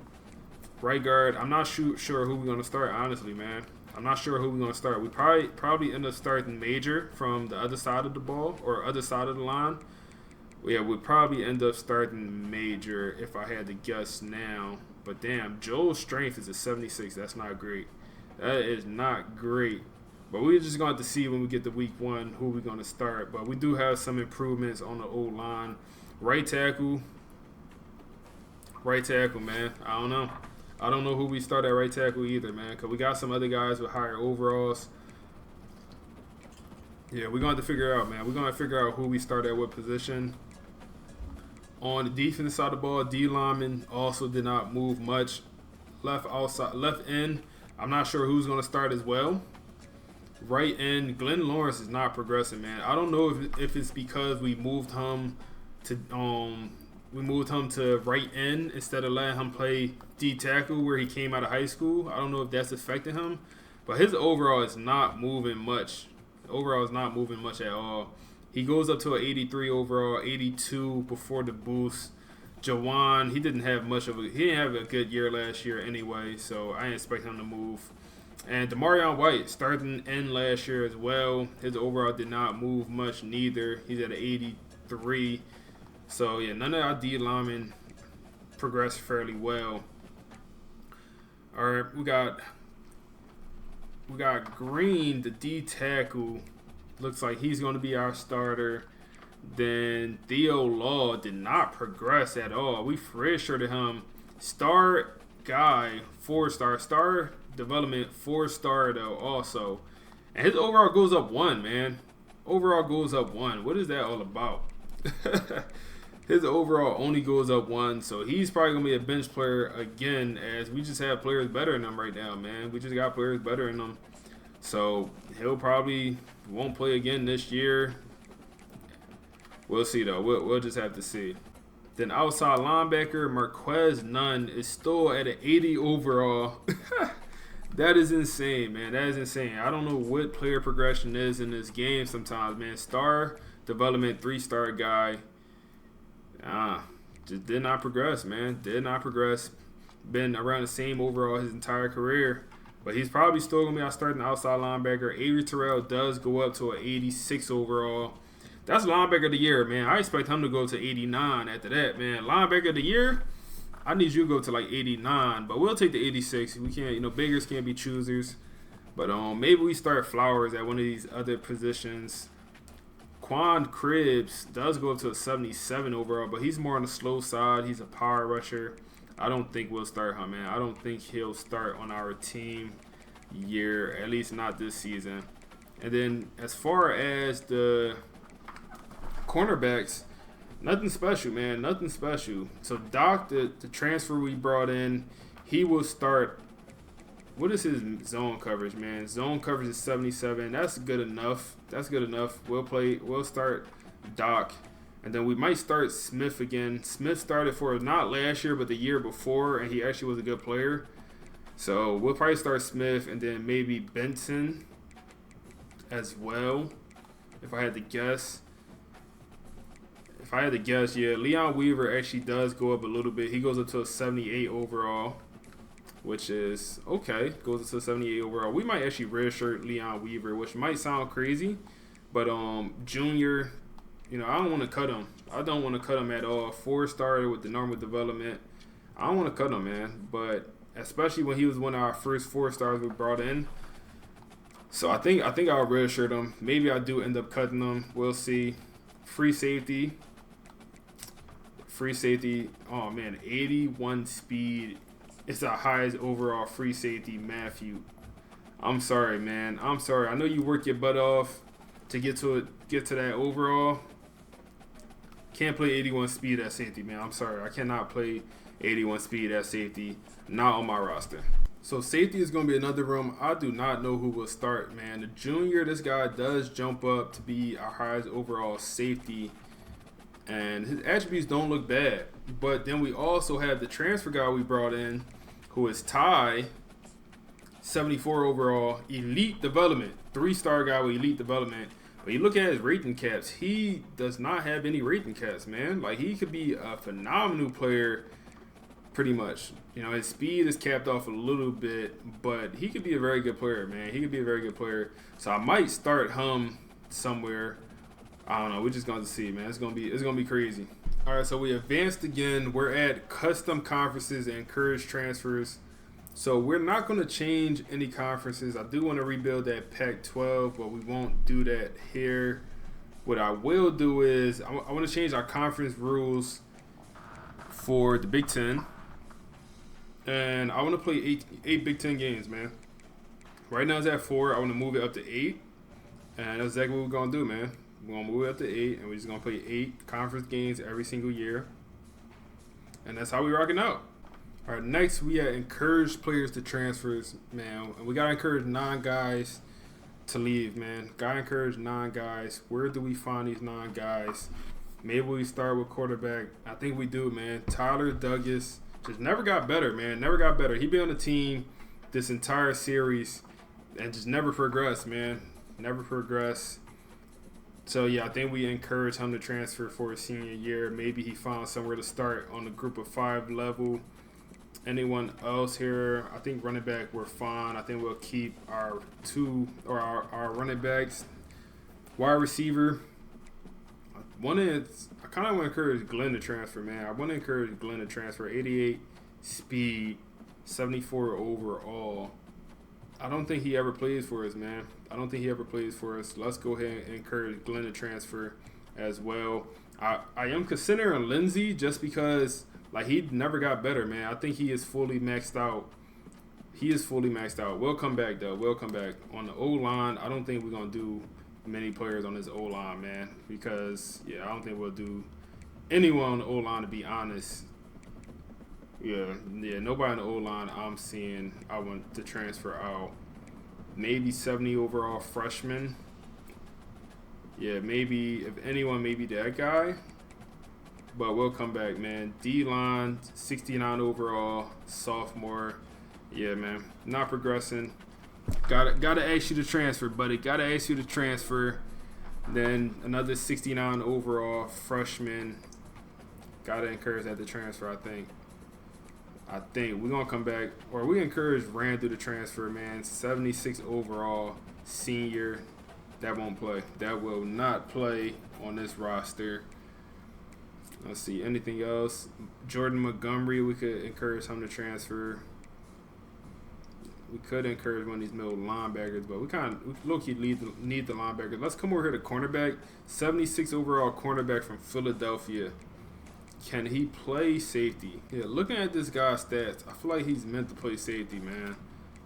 I'm not sure who we're going to start, honestly, man. I'm not sure who we're going to start. We probably end up starting Major from the other side of the ball or other side of the line. Yeah, we'd probably end up starting Major if I had to guess now. But damn, Joel's strength is a 76. That's not great. That is not great. But we're just going to have to see when we get to week 1 who we're going to start. But we do have some improvements on the old line. Right tackle, man. I don't know. I don't know who we start at right tackle either, man. Because we got some other guys with higher overalls. Yeah, we're going to have to figure it out, man. We're going to figure out who we start at what position. On the defense side of the ball, D lineman also did not move much. Left end, I'm not sure who's going to start as well. Right end, Glenn Lawrence is not progressing, man. I don't know if it's because we moved him to right end instead of letting him play D tackle where he came out of high school. I don't know if that's affecting him, but his overall is not moving much. Overall is not moving much at all. He goes up to an 83 overall, 82 before the boost. Jawan, he didn't have a good year last year anyway, so I didn't expect him to move. And Demarion White, starting end last year as well. His overall did not move much neither. He's at an 83. So, yeah, none of our D linemen progressed fairly well. All right, we got we got Green, the D tackle. Looks like he's going to be our starter. Then Theo Law did not progress at all. We redshirted him. Star guy, 4-star. Star development, 4-star though also. And his overall goes up 1, man. Overall goes up 1. What is that all about? His overall only goes up 1. So he's probably going to be a bench player again, as we just have players better than him right now, man. We just got players better than him. So he'll probably won't play again this year. We'll see, though. We'll just have to see. Then outside linebacker, Marquez Nunn is still at an 80 overall. That is insane, man. That is insane. I don't know what player progression is in this game sometimes, man. Star development, 3-star guy. Just did not progress, man. Did not progress. Been around the same overall his entire career. But he's probably still going to be our starting outside linebacker. Avery Terrell does go up to an 86 overall. That's linebacker of the year, man. I expect him to go to 89 after that, man. Linebacker of the year, I need you to go to like 89, but we'll take the 86. We can't, beggars can't be choosers. But maybe we start Flowers at one of these other positions. Quan Cribbs does go up to a 77 overall, but he's more on the slow side. He's a power rusher. I don't think we'll start him, man. I don't think he'll start on our team year, at least not this season. And then as far as the cornerbacks, nothing special, man. Nothing special. So Doc, the transfer we brought in, he will start. What is his zone coverage, man? Zone coverage is 77. That's good enough. That's good enough. We'll start Doc. And then we might start Smith again. Smith started for not last year, but the year before, and he actually was a good player. So we'll probably start Smith and then maybe Benson as well, if I had to guess. Yeah, Leon Weaver actually does go up a little bit. He goes up to a 78 overall, which is okay. Goes up to a 78 overall. We might actually redshirt Leon Weaver, which might sound crazy, but Junior, I don't want to cut him. I don't want to cut him at all. 4-star with the normal development. I don't want to cut him, man. But especially when he was one of our first 4-stars we brought in. So I think I'll redshirt him. Maybe I do end up cutting him. We'll see. Free safety. Oh man, 81 speed. It's the highest overall free safety, Matthew. I'm sorry, man. I'm sorry. I know you work your butt off to get to that overall. Can't play 81 speed at safety, man. I'm sorry. I cannot play 81 speed at safety. Not on my roster. So safety is going to be another room. I do not know who will start, man. The junior, this guy does jump up to be our highest overall safety. And his attributes don't look bad. But then we also have the transfer guy we brought in, who is Ty, 74 overall, elite development. 3-star guy with elite development. But you look at his rating caps, he does not have any rating caps, man. Like, he could be a phenomenal player, pretty much. His speed is capped off a little bit, but he could be a very good player, man. He could be a very good player. So I might start him somewhere. I don't know. We're just going to see, man. It's gonna be crazy. All right, so we advanced again. We're at custom conferences and encourage transfers. So we're not going to change any conferences. I do want to rebuild that Pac-12, but we won't do that here. What I will do is I want to change our conference rules for the Big Ten. And I want to play eight Big Ten games, man. Right now it's at 4. I want to move it up to 8. And that's exactly what we're going to do, man. We're going to move it up to 8, and we're just going to play 8 conference games every single year. And that's how we're rocking out. All right, next we encourage players to transfers, man. And we got to encourage 9 guys to leave, man. Got to encourage 9 guys. Where do we find these 9 guys? Maybe we start with quarterback. I think we do, man. Tyler Douglas just never got better, man. Never got better. He been on the team this entire series and just never progressed, man. Never progressed. So, yeah, I think we encourage him to transfer for his senior year. Maybe he found somewhere to start on the group of 5 level. Anyone else here? I think running back, we're fine. I think we'll keep our 2 or our running backs. Wide receiver, I kind of want to encourage Glenn to transfer, man. I want to encourage Glenn to transfer. 88 speed, 74 overall. I don't think he ever plays for us, man. I don't think he ever plays for us. Let's go ahead and encourage Glenn to transfer as well. I am considering Lindsey just because like he never got better, man. I think he is fully maxed out. He is fully maxed out. We'll come back though. We'll come back on the O line. I don't think we're gonna do many players on this O line, man, because I don't think we'll do anyone on the O line to be honest. Yeah, nobody on the O-line I'm seeing I want to transfer out. Maybe 70 overall freshman. Yeah, maybe, if anyone, maybe that guy. But we'll come back, man. D-line, 69 overall, sophomore. Yeah, man, not progressing. Gotta ask you to transfer, buddy. Gotta ask you to transfer. Then another 69 overall freshman. Gotta encourage that to transfer, I think we're going to come back, or we encourage Randall to transfer, man. 76 overall senior. That won't play. That will not play on this roster. Let's see. Anything else? Jordan Montgomery, we could encourage him to transfer. We could encourage one of these middle linebackers, but we low-key need the linebackers. Let's come over here to cornerback. 76 overall cornerback from Philadelphia. Can he play safety? Yeah, looking at this guy's stats, I feel like he's meant to play safety, man.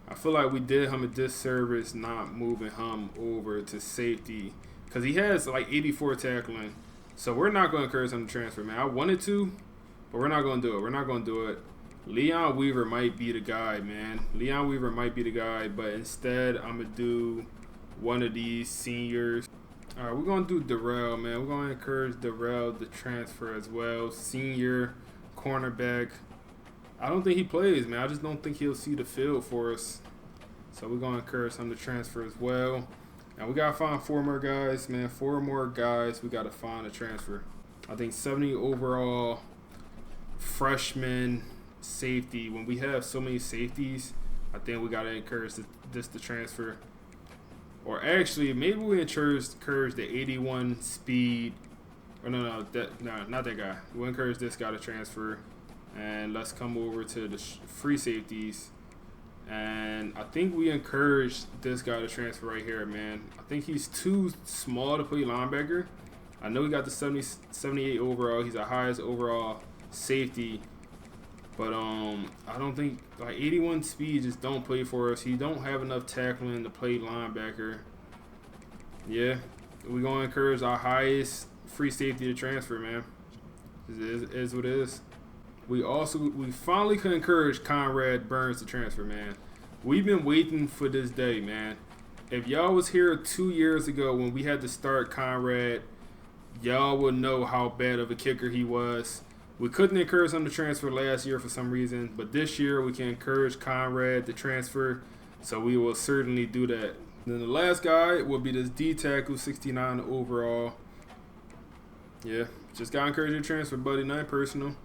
I feel like we did him a disservice not moving him over to safety because he has like 84 tackling. So we're not going to encourage him to transfer, man. I wanted to, but we're not going to do it. We're not going to do it. Leon Weaver might be the guy, man. Leon Weaver might be the guy, but instead I'm going to do one of these seniors. All right, we're going to do Darrell, man. We're going to encourage Darrell to transfer as well. Senior cornerback. I don't think he plays, man. I just don't think he'll see the field for us. So we're going to encourage him to transfer as well. Now we got to find 4 more guys, man. 4 more guys we got to find a transfer. I think 70 overall freshman safety. When we have so many safeties, I think we got to encourage this to transfer. Or actually, maybe we encourage the 81 speed. Or no, not that guy. We'll encourage this guy to transfer. And let's come over to the free safeties. And I think we encourage this guy to transfer right here, man. I think he's too small to play linebacker. I know he got the 78 overall. He's the highest overall safety. But I don't think, like, 81 speed just don't play for us. He don't have enough tackling to play linebacker. Yeah, we're going to encourage our highest free safety to transfer, man. It is what it is. We finally could encourage Conrad Burns to transfer, man. We've been waiting for this day, man. If y'all was here 2 years ago when we had to start Conrad, y'all would know how bad of a kicker he was. We couldn't encourage him to transfer last year for some reason, but this year we can encourage Conrad to transfer, so we will certainly do that. And then the last guy will be this D-tackle, 69 overall. Yeah, just got to encourage you to transfer, buddy, nothing personal.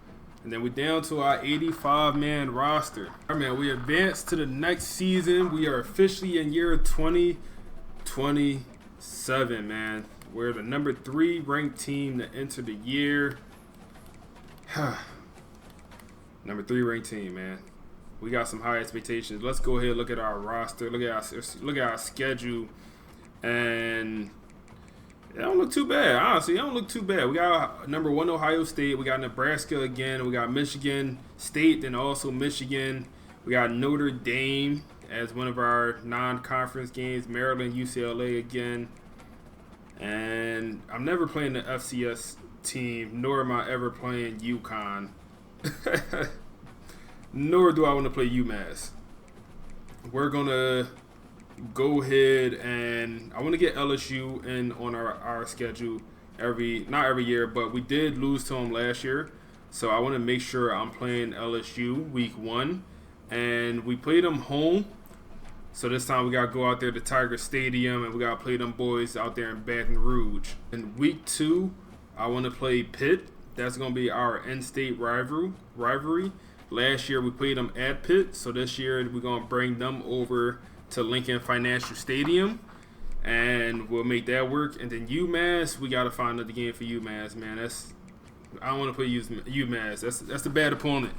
And then we're down to our 85-man roster. All right, man, we advanced to the next season. We are officially in year 2027, man. We're the number 3 ranked team to enter the year. Number 3 ranked team, man. We got some high expectations. Let's go ahead and look at our roster. Look at our schedule, and it don't look too bad. Honestly, it don't look too bad. We got number 1 Ohio State. We got Nebraska again. We got Michigan State, then also Michigan. We got Notre Dame as one of our non-conference games. Maryland, UCLA again. And I'm never playing the FCS team, nor am I ever playing UConn. Nor do I want to play UMass. We're going to go ahead and I want to get LSU in on our schedule not every year, but we did lose to them last year. So I want to make sure I'm playing LSU week 1. And we played them home. So this time we got to go out there to Tiger Stadium and we got to play them boys out there in Baton Rouge. In week 2, I want to play Pitt. That's going to be our in-state rivalry. Last year we played them at Pitt, so this year we're going to bring them over to Lincoln Financial Stadium, and we'll make that work. And then UMass, we got to find another game for UMass, man. I don't want to play UMass. That's a bad opponent.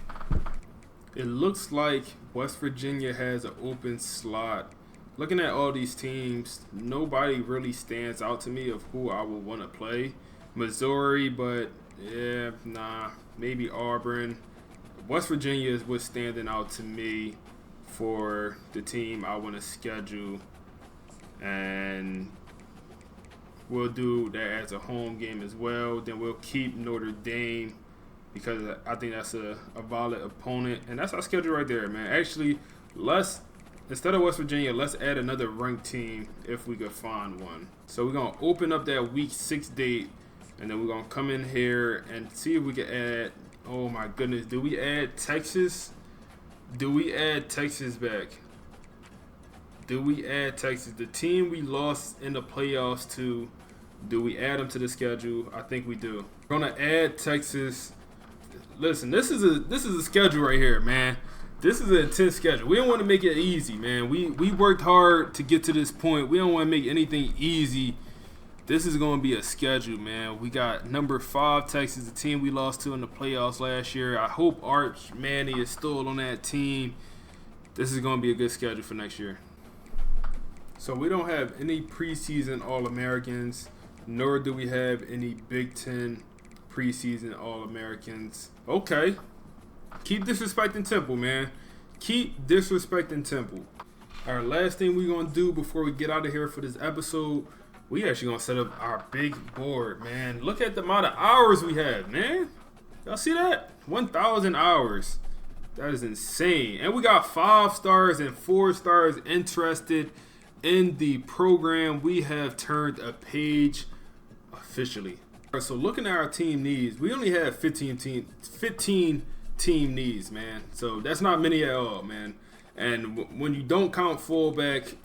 It looks like West Virginia has an open slot. Looking at all these teams, nobody really stands out to me of who I would want to play. Missouri, but yeah, nah, maybe Auburn. West Virginia is what's standing out to me for the team I want to schedule, and we'll do that as a home game as well. Then we'll keep Notre Dame because I think that's a valid opponent, and that's our schedule right there, man. Actually, instead of West Virginia, let's add another ranked team if we could find one. So we're gonna open up that week 6 date, and then we're gonna come in here and see if we can add. Oh my goodness, do we add Texas? Do we add Texas back? Do we add Texas? The team we lost in the playoffs to, do we add them to the schedule? I think we do. We're gonna add Texas. Listen, this is a schedule right here, man. This is an intense schedule. We don't want to make it easy, man. We worked hard to get to this point. We don't want to make anything easy. This is going to be a schedule, man. We got number 5 Texas, the team we lost to in the playoffs last year. I hope Arch Manny is still on that team. This is going to be a good schedule for next year. So we don't have any preseason All-Americans, nor do we have any Big Ten preseason All-Americans. Okay. Keep disrespecting Temple, man. Keep disrespecting Temple. Our last thing we're going to do before we get out of here for this episode, we actually going to set up our big board, man. Look at the amount of hours we have, man. Y'all see that? 1,000 hours. That is insane. And we got 5 stars and 4 stars interested in the program. We have turned a page officially. So looking at our team needs, we only have 15 team needs, man. So that's not many at all, man. And when you don't count fullback,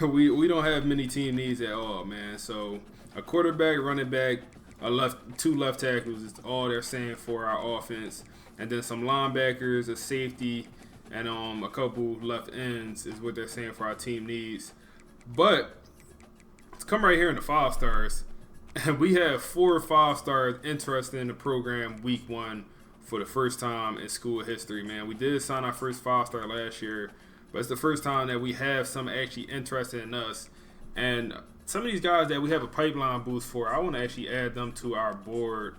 we don't have many team needs at all, man. So a quarterback, running back, 2 left tackles is all they're saying for our offense, and then some linebackers, a safety, and a couple left ends is what they're saying for our team needs. But let's come right here in the 5 stars, and we have 4 5 stars interested in the program week 1 for the first time in school history, man. We did sign our first 5-star last year, but it's the first time that we have some actually interested in us. And some of these guys that we have a pipeline boost for, I want to actually add them to our board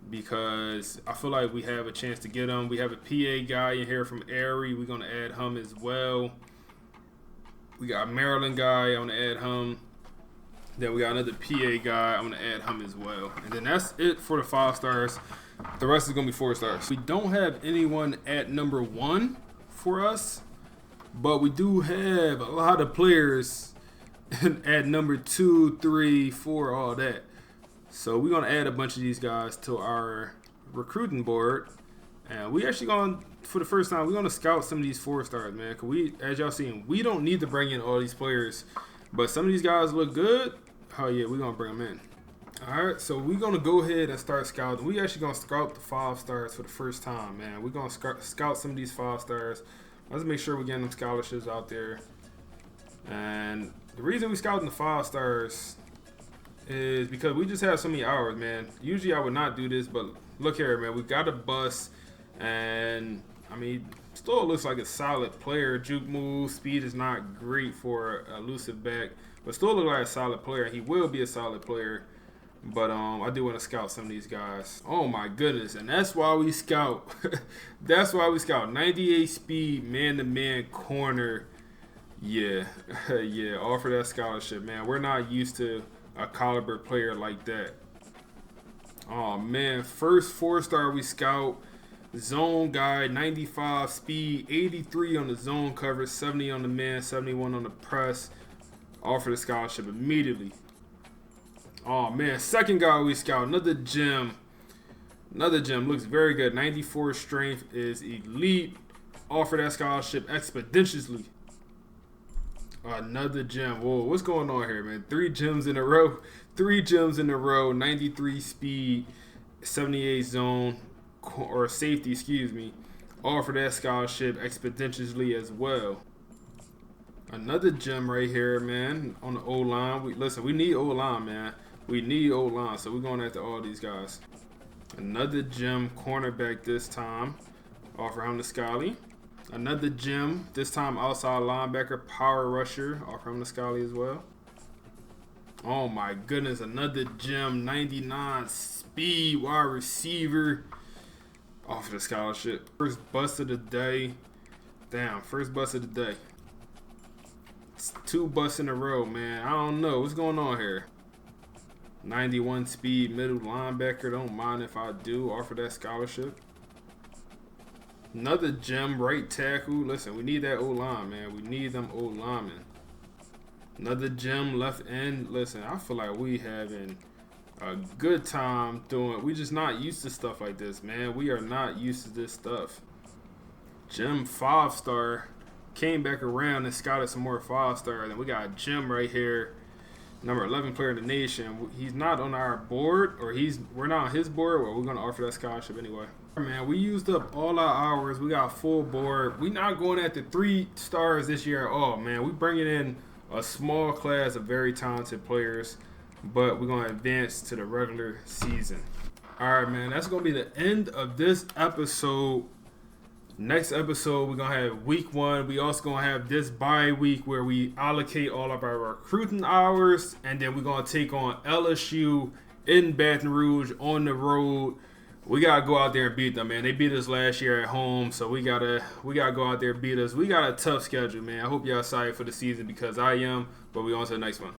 because I feel like we have a chance to get them. We have a PA guy in here from Erie. We're going to add him as well. We got a Maryland guy. I want to add him. Then we got another PA guy. I'm going to add him as well. And then that's it for the 5 stars. The rest is going to be 4 stars. We don't have anyone at number 1 for us, but we do have a lot of players at number 2, 3, 4, all that. So we're going to add a bunch of these guys to our recruiting board. And we actually going to, for the first time, we're going to scout some of these 4 stars, man. Because we, as y'all seen, we don't need to bring in all these players. But some of these guys look good. Oh, yeah, we're going to bring them in. All right, so we're going to go ahead and start scouting. We actually going to scout the 5 stars for the first time, man. We're going to scout some of these 5 stars. Let's make sure we're getting them scholarships out there. And the reason we scouting the 5 stars is because we just have so many hours, man. Usually I would not do this, but look here, man. We got a bus, and, I mean, still looks like a solid player. Juke move, speed is not great for a elusive back, but still look like a solid player. He will be a solid player. But I do want to scout some of these guys. Oh my goodness, and that's why we scout. That's why we scout. 98 speed, man-to-man corner. Yeah, yeah, offer that scholarship, man. We're not used to a caliber player like that. Oh man, first 4-star we scout. Zone guy, 95 speed, 83 on the zone coverage, 70 on the man, 71 on the press. Offer the scholarship immediately. Oh man, second guy we scout, another gem. Another gem, looks very good. 94 strength is elite. Offer that scholarship expeditiously. Another gem. Whoa, what's going on here, man? 3 gems in a row. 3 gems in a row. 93 speed, 78 zone, or safety, excuse me. Offer that scholarship expeditiously as well. Another gem right here, man, on the O-line. Listen, we need O-line, man. We need O-line, so we're going after all these guys. Another gem cornerback this time. Offer him the Scully. Another gem, this time outside linebacker, power rusher, off from the Scally as well. Oh my goodness, another gem, 99 speed wide receiver, off of the scholarship. First bust of the day. Damn, first bust of the day. It's 2 busts in a row, man. I don't know what's going on here. 91 speed middle linebacker. Don't mind if I do. Offer that scholarship. Another gem right tackle. Listen, we need that O-line, man. We need them O-linemen. Another gem left end. Listen, I feel like we having a good time doing. We just not used to stuff like this, man. We are not used to this stuff. Gem 5-star came back around and scouted some more 5-stars, and we got a gem right here, number 11 player in the nation. He's not on our board, or we're not on his board. Well, we're gonna offer that scholarship anyway. Man, we used up all our hours. We got full board. We not going at the 3 stars this year at all, man. We bringing in a small class of very talented players, but we're gonna advance to the regular season. All right, man. That's gonna be the end of this episode. Next episode, we're gonna have week 1. We also gonna have this bye week where we allocate all of our recruiting hours, and then we're gonna take on LSU in Baton Rouge on the road. We gotta go out there and beat them, man. They beat us last year at home, so we gotta go out there and beat us. We got a tough schedule, man. I hope y'all excited for the season because I am. But we on to the next one.